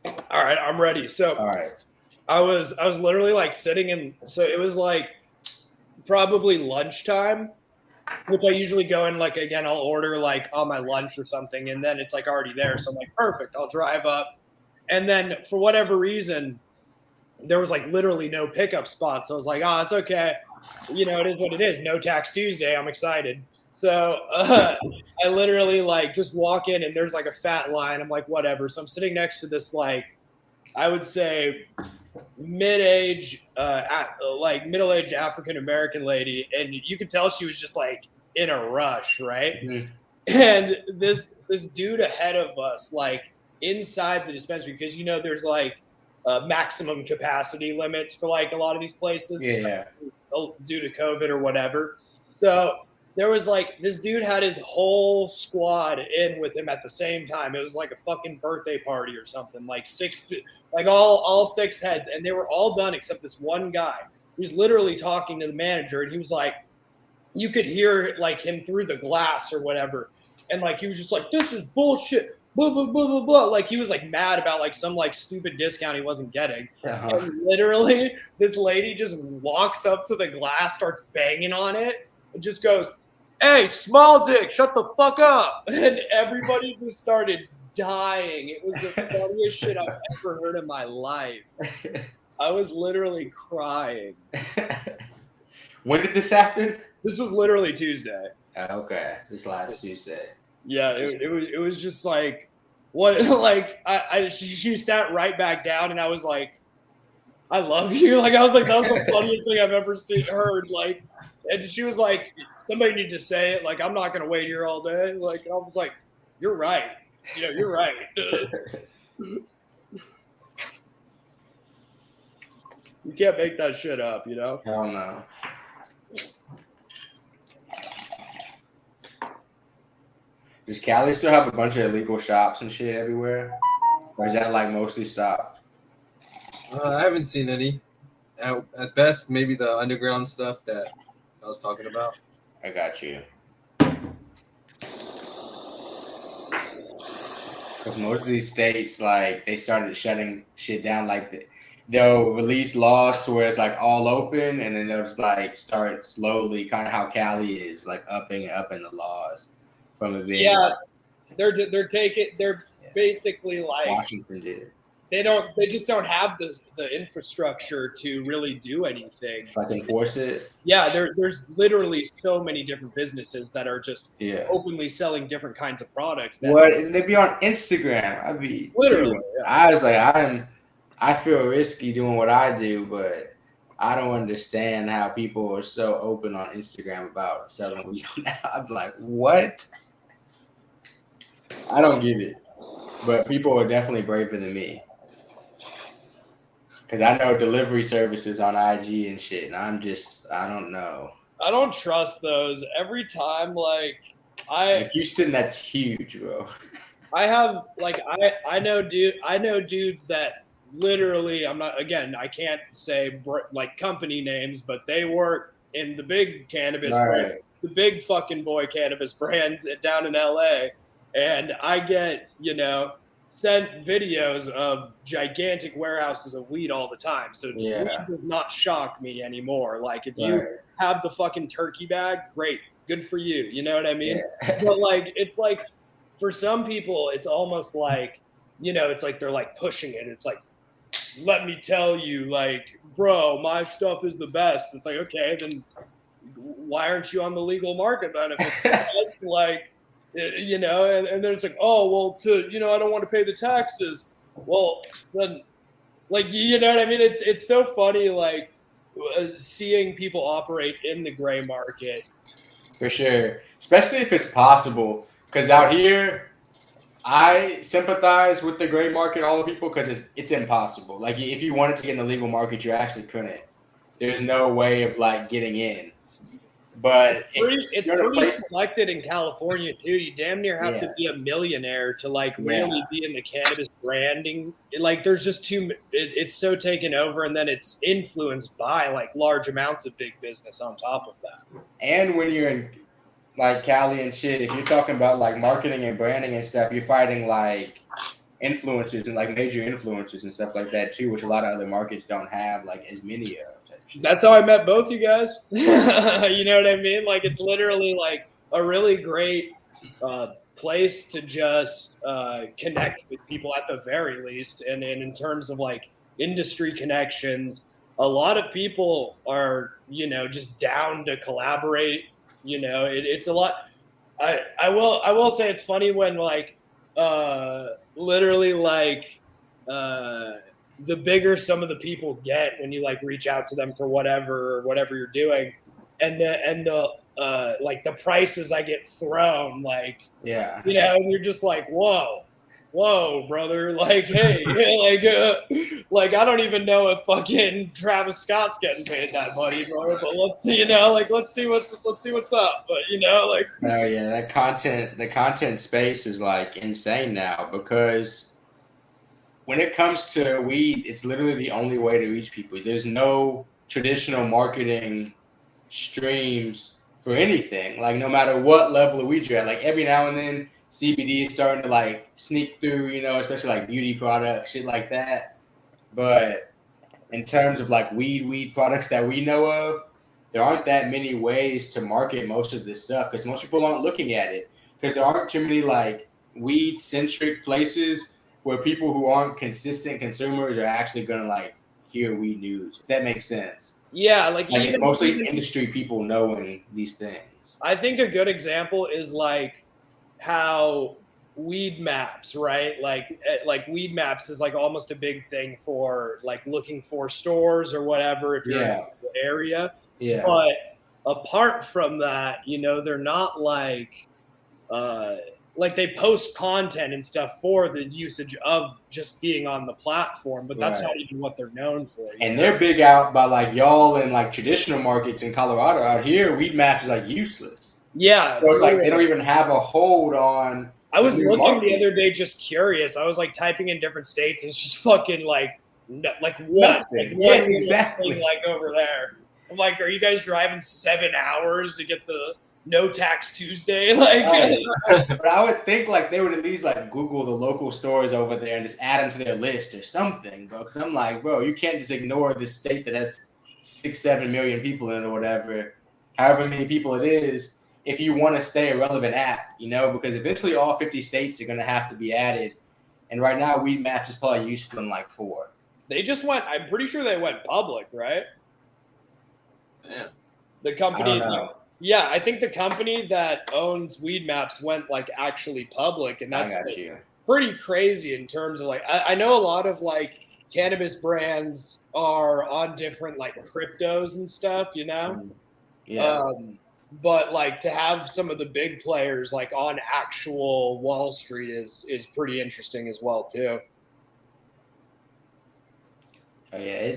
[SPEAKER 3] All right, I'm ready. So
[SPEAKER 1] all right.
[SPEAKER 3] I was literally like sitting in, so it was like probably lunchtime, which I usually go in like, again, I'll order like on my lunch or something, and then it's like already there. So I'm like, perfect, I'll drive up. And then for whatever reason, there was like literally no pickup spot. So I was like, oh, it's okay. It is what it is. No tax Tuesday. I'm excited. So I literally like just walk in and there's like a fat line. I'm like, whatever. So I'm sitting next to this, like, I would say middle-aged African-American lady. And you could tell she was just like in a rush. Right. Mm-hmm. And this dude ahead of us, like inside the dispensary, because, there's like, maximum capacity limits for like a lot of these places due to COVID or whatever. So there was like this dude had his whole squad in with him at the same time. It was like a fucking birthday party or something, like all six heads, and they were all done except this one guy who was literally talking to the manager, and he was like, you could hear like him through the glass or whatever, and like he was just like, this is bullshit. Blah, blah, blah, blah, blah. Like he was like mad about like some like stupid discount he wasn't getting. And literally this lady just walks up to the glass, starts banging on it, and just goes, hey, small dick, shut the fuck up. And everybody just started dying. It was the funniest shit I've ever heard in my life. I was literally crying.
[SPEAKER 1] When did this happen?
[SPEAKER 3] This was literally Tuesday.
[SPEAKER 1] Okay, this last Tuesday.
[SPEAKER 3] Yeah, it was just like, what, like she sat right back down, and I was like, I love you. Like, I was like, that was the funniest thing I've ever heard. Like, and she was like, somebody need to say it. Like, I'm not going to wait here all day. Like, I was like, you're right. You know, you're right. You can't make that shit up, you know?
[SPEAKER 1] Hell no. Does Cali still have a bunch of illegal shops and shit everywhere? Or is that like mostly stopped?
[SPEAKER 2] I haven't seen any. At best, maybe the underground stuff that I was talking about.
[SPEAKER 1] I got you. Because most of these states, like, they started shutting shit down. Like, they'll release laws to where it's like all open, and then they'll just like start slowly, kind of how Cali is, like upping the laws from it being.
[SPEAKER 3] Yeah,
[SPEAKER 1] like,
[SPEAKER 3] they're basically like
[SPEAKER 1] Washington did.
[SPEAKER 3] They just don't have the infrastructure to really do anything.
[SPEAKER 1] Like enforce it.
[SPEAKER 3] Yeah, there's literally so many different businesses that are just openly selling different kinds of products.
[SPEAKER 1] What? And they be on Instagram. I'd be
[SPEAKER 3] literally.
[SPEAKER 1] Yeah. I was like, I feel risky doing what I do, but I don't understand how people are so open on Instagram about selling weed. I'm like, what? I don't get it. But people are definitely braver than me. Because I know delivery services on IG and shit, and I don't know.
[SPEAKER 3] I don't trust those. Every time, like,
[SPEAKER 1] in Houston, that's huge, bro.
[SPEAKER 3] I have, like, I know dudes that literally, I can't say, like, company names, but they work in the big cannabis brand, the big fucking boy cannabis brands down in LA, and I get, sent videos of gigantic warehouses of weed all the time. So weed does not shock me anymore. Like, if you have the fucking turkey bag, great, good for you. You know what I mean? Yeah. But like, it's like, for some people, it's almost like, it's like they're like pushing it. It's like, let me tell you, like, bro, my stuff is the best. It's like, okay, then why aren't you on the legal market then? If it's the best, like, and then it's like, oh, well, I don't want to pay the taxes. Well, then, like, you know what I mean? It's so funny, like, seeing people operate in the gray market.
[SPEAKER 1] For sure, especially if it's possible. Because out here, I sympathize with the gray market, all the people, because it's impossible. Like, if you wanted to get in the legal market, you actually couldn't. There's no way of like getting in. But
[SPEAKER 3] it's pretty selected in California too. You damn near have to be a millionaire to like really be in the cannabis branding. Like, there's just it's so taken over, and then it's influenced by like large amounts of big business on top of that.
[SPEAKER 1] And when you're in like Cali and shit, if you're talking about like marketing and branding and stuff, you're fighting like influencers and like major influencers and stuff like that too, which a lot of other markets don't have like as many of.
[SPEAKER 3] That's how I met both you guys. You know what I mean? Like, it's literally like a really great place to just connect with people at the very least. And in terms of like industry connections, a lot of people are, just down to collaborate. It's a lot. I will say it's funny when like literally like the bigger some of the people get when you like reach out to them for whatever you're doing, and the like the prices I get thrown, like, and you're just like, whoa, brother, like, hey, like I don't even know if fucking Travis Scott's getting paid that money, bro, but let's see, let's see what's up, but like,
[SPEAKER 1] oh yeah, the content space is like insane now, because when it comes to weed, it's literally the only way to reach people. There's no traditional marketing streams for anything. Like, no matter what level of weed you're at, like every now and then CBD is starting to like sneak through, especially like beauty products, shit like that. But in terms of like weed products that we know of, there aren't that many ways to market most of this stuff, because most people aren't looking at it, because there aren't too many like weed centric places where people who aren't consistent consumers are actually going to like hear weed news, if that makes sense.
[SPEAKER 3] Yeah, like
[SPEAKER 1] it's mostly industry people knowing these things.
[SPEAKER 3] I think a good example is like how WeedMaps, right? Like WeedMaps is like almost a big thing for like looking for stores or whatever if you're in the area.
[SPEAKER 1] Yeah.
[SPEAKER 3] But apart from that, they're not like they post content and stuff for the usage of just being on the platform, but that's not even what they're known for.
[SPEAKER 1] And they're big out by like y'all in like traditional markets in Colorado. Out here, WeedMaps is like useless.
[SPEAKER 3] Yeah.
[SPEAKER 1] So it's like they don't even have a hold on.
[SPEAKER 3] I was looking the other day, just curious. I was like typing in different states, and it's just fucking what?
[SPEAKER 1] Nothing.
[SPEAKER 3] Like exactly. Like over there. I'm like, are you guys driving 7 hours to get the No Tax Tuesday?
[SPEAKER 1] But I would think like they would at least like Google the local stores over there and just add them to their list or something, bro. Because I'm like, bro, you can't just ignore this state that has 6-7 million people in it or whatever, however many people it is, if you want to stay a relevant app, because eventually all 50 states are going to have to be added. And right now, WeedMaps is probably useful in like 4.
[SPEAKER 3] They just went, I'm pretty sure they went public, right?
[SPEAKER 2] Yeah.
[SPEAKER 3] The company.
[SPEAKER 1] I don't know.
[SPEAKER 3] Yeah, I think the company that owns WeedMaps went like actually public, and that's pretty crazy in terms of like I know a lot of like cannabis brands are on different like cryptos and stuff,
[SPEAKER 1] Yeah.
[SPEAKER 3] But like to have some of the big players like on actual Wall Street is pretty interesting as well too.
[SPEAKER 1] Oh, yeah,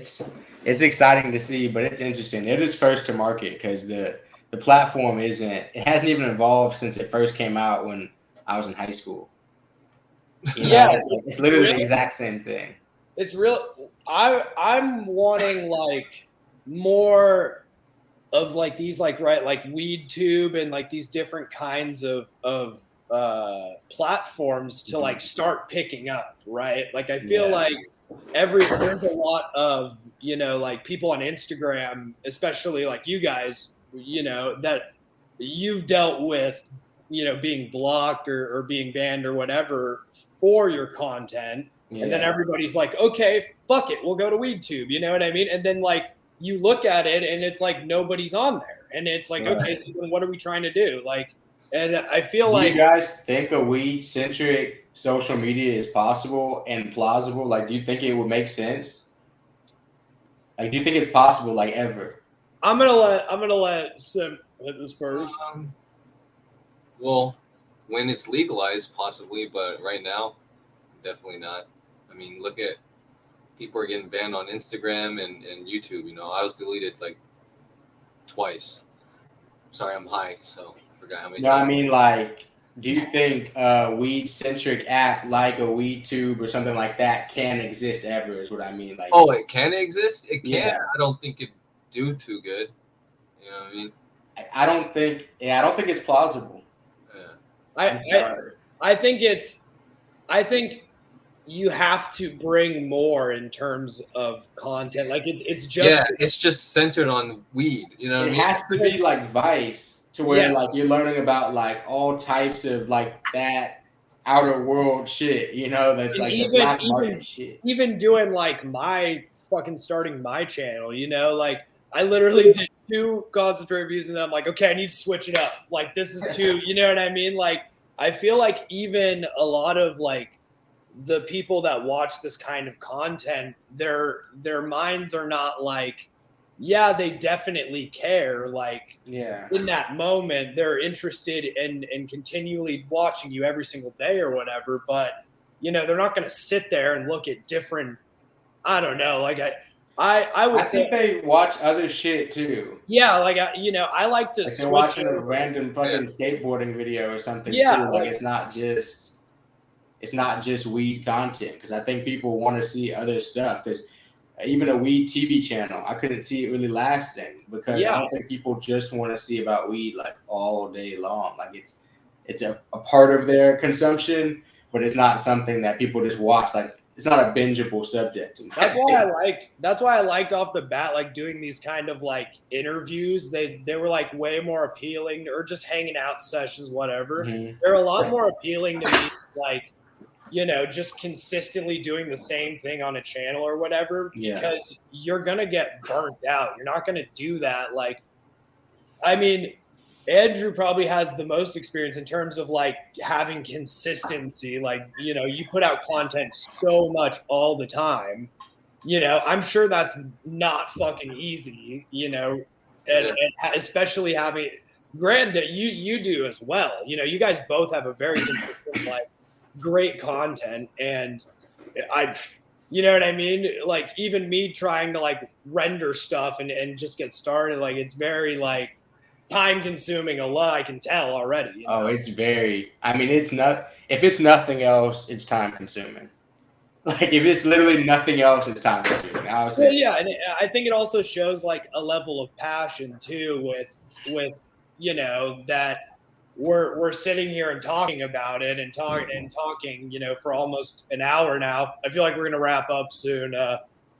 [SPEAKER 1] it's exciting to see, but it's interesting. They're just first to market because the platform it hasn't even evolved since it first came out when I was in high school. It's literally the exact same thing.
[SPEAKER 3] It's real. I'm wanting like more of like these like WeedTube and like these different kinds of platforms to like start picking up, right? Like I feel like there's a lot of like people on Instagram, especially like you guys, that you've dealt with being blocked or being banned or whatever for your content, and then everybody's like, okay, fuck it, we'll go to WeedTube, you know what I mean? And then like you look at it and it's like nobody's on there, and it's like okay, so then what are we trying to do? Like, and I feel
[SPEAKER 1] do
[SPEAKER 3] like,
[SPEAKER 1] you guys think a weed-centric social media is possible and plausible? Like, do you think it would make sense? Like, do you think it's possible, like, ever?
[SPEAKER 3] I'm gonna let Sim hit this first.
[SPEAKER 2] Well, when it's legalized, possibly, but right now, definitely not. I mean, look at people are getting banned on Instagram and YouTube. I was deleted like twice. Sorry, I'm high, so I forgot how many times.
[SPEAKER 1] I mean, like, do you think a weed-centric app like a WeedTube or something like that can exist ever? Is what I mean. Like,
[SPEAKER 2] it can exist. It can.
[SPEAKER 1] Yeah.
[SPEAKER 2] I don't think it do too good. You know what I mean?
[SPEAKER 1] I don't think it's plausible.
[SPEAKER 2] Yeah.
[SPEAKER 3] I think you have to bring more in terms of content. Like it's just
[SPEAKER 2] centered on weed. You know what I mean?
[SPEAKER 1] It has to be like Vice, to where like you're learning about like all types of like that outer world shit, that like the black market shit.
[SPEAKER 3] Even doing like starting my channel, like I literally did 2 concentrate reviews and then I'm like, okay, I need to switch it up. Like this is too, you know what I mean? Like I feel like even a lot of like the people that watch this kind of content, their minds are not like, yeah, they definitely care. Like, in that moment, they're interested in continually watching you every single day or whatever. But they're not going to sit there and look at different. I don't know. Like I would
[SPEAKER 1] say they watch other shit too.
[SPEAKER 3] Yeah, like I like to.
[SPEAKER 1] Like they're watching a random fucking skateboarding video or something too. Like it's not just weed content, because I think people want to see other stuff. Because even a weed TV channel, I couldn't see it really lasting, because I don't think people just want to see about weed like all day long. Like it's a part of their consumption, but it's not something that people just watch. Like it's not a bingeable subject.
[SPEAKER 3] That's why I liked off the bat, like doing these kind of like interviews. They were like way more appealing, or just hanging out sessions, whatever. They're a lot more appealing to me, like, just consistently doing the same thing on a channel or whatever, because you're going to get burnt out. You're not going to do that. Like, I mean, Andrew probably has the most experience in terms of like having consistency. Like, you know, you put out content so much all the time. You know, I'm sure that's not fucking easy, you know, and especially having granted you do as well. You know, you guys both have a very consistent, like great content, and you know what I mean? Like even me trying to like render stuff and just get started, like it's very like time consuming a lot. I can tell already. You know?
[SPEAKER 1] Oh, it's very. I mean, it's not. If it's nothing else, it's time consuming. Like if it's literally nothing else, it's time consuming.
[SPEAKER 3] Well, yeah, and I think it also shows like a level of passion too, with you know that we're sitting here and talking about it and talking, you know, for almost an hour now. I feel like we're gonna wrap up soon,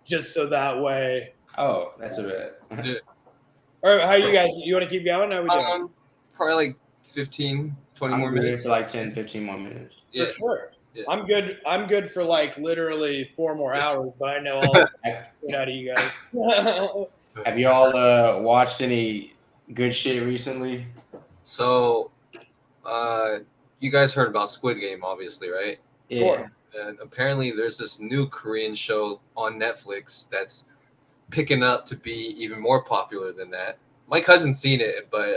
[SPEAKER 3] just so that way.
[SPEAKER 1] Oh, that's a bit.
[SPEAKER 3] Or how you guys? You want to keep going? How we doing?
[SPEAKER 2] Probably like 15, 20 more minutes.
[SPEAKER 1] For like 10, 15 more minutes.
[SPEAKER 3] Yeah. For sure. Yeah. I'm good. I'm good for like literally 4 more hours, but I know I'll get out of you guys.
[SPEAKER 1] Have you all watched any good shit recently?
[SPEAKER 2] So, you guys heard about Squid Game, obviously, right?
[SPEAKER 1] Yeah.
[SPEAKER 2] And apparently, there's this new Korean show on Netflix that's picking up to be even more popular than that. My cousin's seen it, but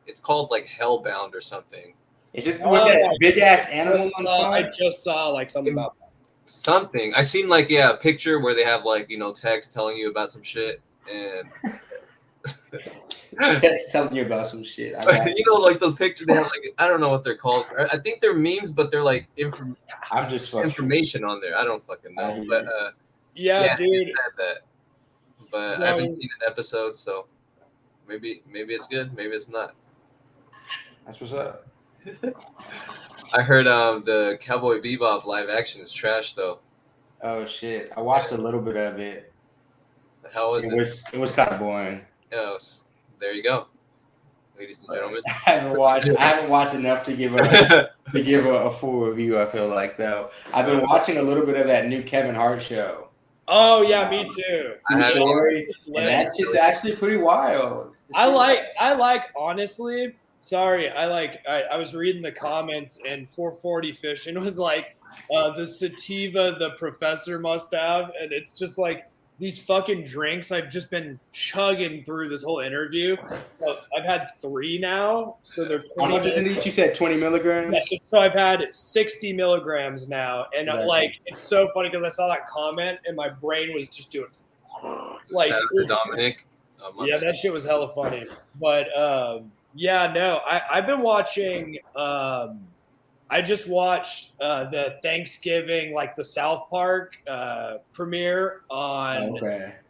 [SPEAKER 2] it's called like Hellbound or something.
[SPEAKER 1] Is it with that big ass animal?
[SPEAKER 3] I just saw like something about that.
[SPEAKER 2] Something I seen like a picture where they have like, you know, text telling you about some shit and
[SPEAKER 1] text telling you about some shit.
[SPEAKER 2] You know, like the picture they have like I don't know what they're called. I think they're memes, but they're like information on there. I don't fucking know, but
[SPEAKER 3] yeah, dude.
[SPEAKER 2] He said that. But I haven't seen an episode, so maybe it's good, maybe it's not.
[SPEAKER 1] That's what's up.
[SPEAKER 2] I heard the Cowboy Bebop live action is trash though.
[SPEAKER 1] Oh shit! I watched a little bit of it.
[SPEAKER 2] How was it?
[SPEAKER 1] It was kind of boring.
[SPEAKER 2] Yes, there you go, ladies and gentlemen.
[SPEAKER 1] I haven't watched enough to give a full review. I feel like though. I've been watching a little bit of that new Kevin Hart show.
[SPEAKER 3] Oh yeah, me too.
[SPEAKER 1] Story, and that's just actually pretty wild.
[SPEAKER 3] I like honestly. Sorry, I was reading the comments and 440 Fishing was like the sativa the professor must have, and it's just like these fucking drinks I've just been chugging through this whole interview. I've had 3 now, so they're 20.
[SPEAKER 1] How much is in each? You said 20 milligrams?
[SPEAKER 3] Yeah, so I've had 60 milligrams now, and like it's so funny because I saw that comment and my brain was just doing like
[SPEAKER 2] Dominic.
[SPEAKER 3] Yeah, that shit was hella funny. But yeah, no, I've been watching. I just watched the Thanksgiving, like the South Park premiere on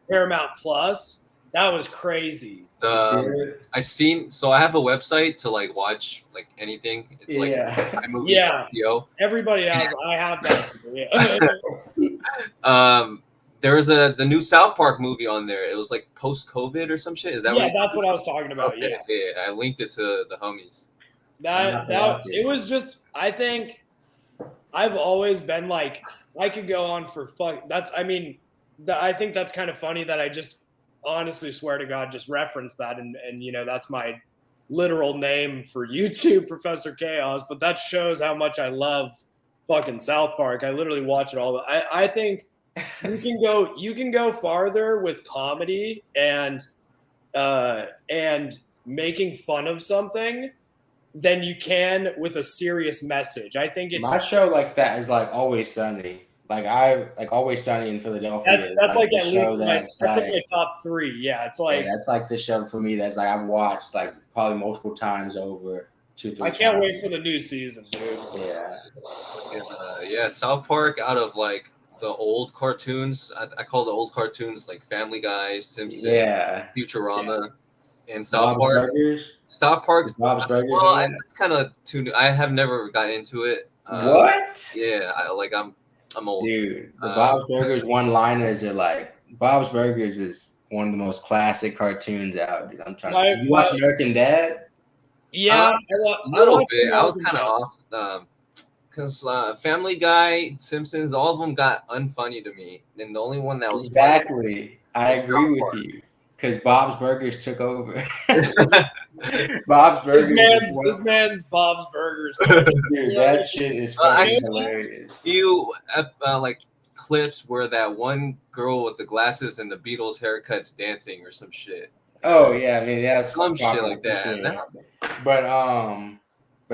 [SPEAKER 3] Paramount Plus. That was crazy.
[SPEAKER 2] I seen. So I have a website to like watch like anything. It's like iMovie.
[SPEAKER 3] Yeah. Everybody has. I have that. Yeah.
[SPEAKER 2] There was the new South Park movie on there. It was like post-COVID or some shit. Is that?
[SPEAKER 3] Yeah, that's what I was talking about. Okay.
[SPEAKER 2] Yeah. I linked it to the homies.
[SPEAKER 3] That it was just. I think I've always been like I could go on for fuck. I think that's kind of funny that I just honestly swear to God just referenced that and you know that's my literal name for YouTube, Professor Chaos. But that shows how much I love fucking South Park. I literally watch it all. I think you can go farther with comedy and making fun of something than you can with a serious message. I think it's
[SPEAKER 1] my show like that is like Always Sunny. Like Always Sunny in Philadelphia.
[SPEAKER 3] That's like at least that's like my top 3. Yeah, it's like
[SPEAKER 1] that's like the show for me. That's like I've watched like probably multiple times over 2-3 times.
[SPEAKER 3] I can't wait for the new season, dude.
[SPEAKER 2] Yeah. South Park out of like the old cartoons. I call the old cartoons like Family Guy, Simpsons, Futurama. And South Park. South Park.
[SPEAKER 1] Bob's Burgers.
[SPEAKER 2] Well, it's kind of too new. I have never got into it.
[SPEAKER 1] What?
[SPEAKER 2] Yeah, I'm old.
[SPEAKER 1] Dude, the Bob's Burgers one-liners are like Bob's Burgers is one of the most classic cartoons out, dude. I'm trying. Did you watch American Dad?
[SPEAKER 3] Yeah,
[SPEAKER 2] a little bit. I was kind of off because Family Guy, Simpsons, all of them got unfunny to me, and the only one that was
[SPEAKER 1] funny, I agree with you. because Bob's Burgers took over. Bob's Burgers.
[SPEAKER 3] This man's Bob's Burgers.
[SPEAKER 1] Dude, that shit is fucking hilarious.
[SPEAKER 2] Few like clips where that one girl with the glasses and the Beatles haircuts dancing or some shit.
[SPEAKER 1] Oh yeah, I mean that's
[SPEAKER 2] some shit like that.
[SPEAKER 1] Sure. But
[SPEAKER 2] I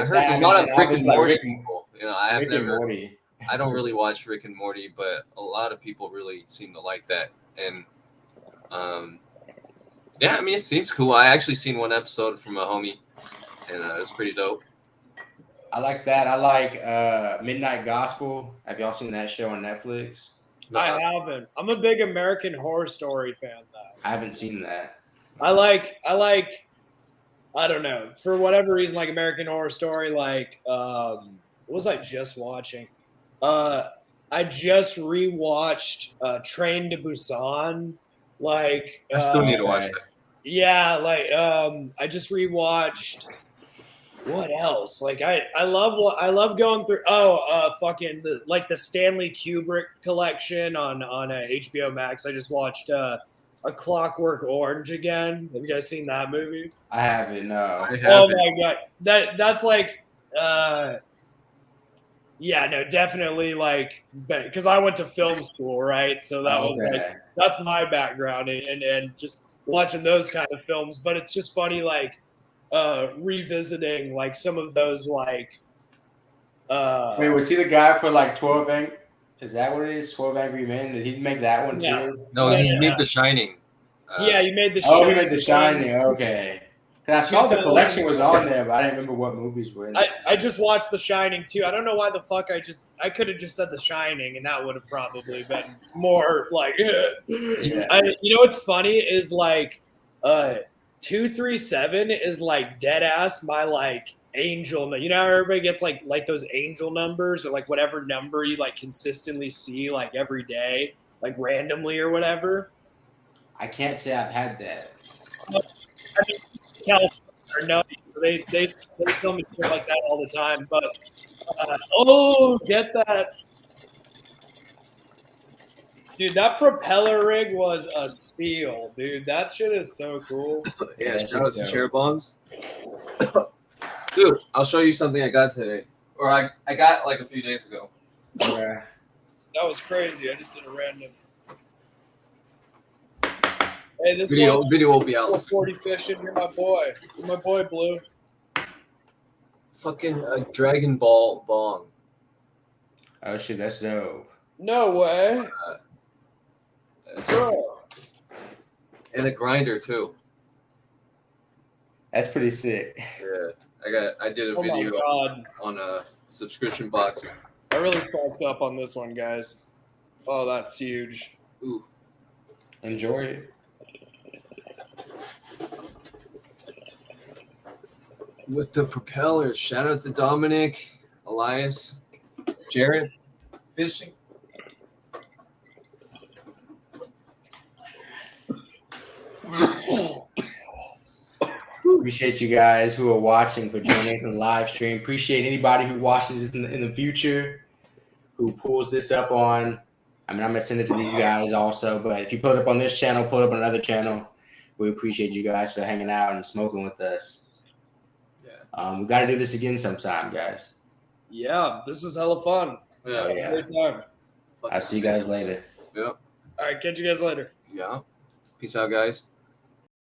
[SPEAKER 2] heard a lot of Rick and Morty people. You know, I don't really watch Rick and Morty, but a lot of people really seem to like that. And yeah, I mean, it seems cool. I actually seen one episode from a homie, and it was pretty dope.
[SPEAKER 1] I like that. I like Midnight Gospel. Have y'all seen that show on Netflix?
[SPEAKER 3] No. I haven't. I'm a big American Horror Story fan, though.
[SPEAKER 1] I haven't seen that.
[SPEAKER 3] I like. I don't know, for whatever reason, like American Horror Story. Like, what was I just watching? I just rewatched Train to Busan. Like,
[SPEAKER 2] I still need to watch that.
[SPEAKER 3] Yeah, like I just rewatched. What else? Like, I love going through. Fucking the Stanley Kubrick collection on HBO Max. I just watched A Clockwork Orange again. Have you guys seen that movie?
[SPEAKER 1] I haven't. No.
[SPEAKER 2] I haven't.
[SPEAKER 3] Oh my god, that's like. Yeah, no, definitely like because I went to film school, right? So that was like that's my background and just watching those kind of films. But it's just funny, like revisiting like some of those like.
[SPEAKER 1] Wait, was he the guy for like 12 Is that what it is? 12 Angry Men? Did he make that one too?
[SPEAKER 2] No, he made The Shining.
[SPEAKER 3] Yeah, you made The
[SPEAKER 1] Shining.
[SPEAKER 3] Oh,
[SPEAKER 1] he made The Shining. Okay. I saw the collection was on there, but I didn't remember what movies were in there.
[SPEAKER 3] I just watched The Shining too. I don't know why the fuck I could have just said The Shining, and that would have probably been more like. Yeah. You know what's funny is like, 237 is like dead ass my like angel. You know how everybody gets like those angel numbers or like whatever number you like consistently see like every day, like randomly or whatever.
[SPEAKER 1] I can't say I've had that.
[SPEAKER 3] I mean, California are nutty. They tell me shit like that all the time. But get that, dude! That propeller rig was a steal, dude. That shit is so cool.
[SPEAKER 2] Yeah, shout out to Chair Bombs. Dude, I'll show you something I got today, or I got like a few days ago.
[SPEAKER 1] Yeah.
[SPEAKER 3] That was crazy. I just did a random. Hey, this
[SPEAKER 2] video will be out.
[SPEAKER 3] 40 fishing. You're my boy. You're my boy, Blue.
[SPEAKER 2] Fucking a Dragon Ball bong.
[SPEAKER 1] Oh shit, that's dope.
[SPEAKER 3] No way. Bro.
[SPEAKER 2] And a grinder too.
[SPEAKER 1] That's pretty sick.
[SPEAKER 2] Yeah, I did a video on a subscription box.
[SPEAKER 3] I really fucked up on this one, guys. Oh, that's huge.
[SPEAKER 2] Ooh.
[SPEAKER 1] Enjoy it.
[SPEAKER 2] With the propellers. Shout out to Dominic, Elias, Jared, fishing.
[SPEAKER 1] Appreciate you guys who are watching for joining us in the live stream. Appreciate anybody who watches this in the future, who pulls this up on. I mean, I'm gonna send it to these guys also, but if you put it up on this channel, put it up on another channel. We appreciate you guys for hanging out and smoking with us. Yeah. We got to do this again sometime, guys.
[SPEAKER 3] Yeah, this was hella fun.
[SPEAKER 2] Yeah.
[SPEAKER 3] Great time.
[SPEAKER 1] I'll see you guys later.
[SPEAKER 2] Yep.
[SPEAKER 3] All right, catch you guys later.
[SPEAKER 2] Yeah. Peace out, guys.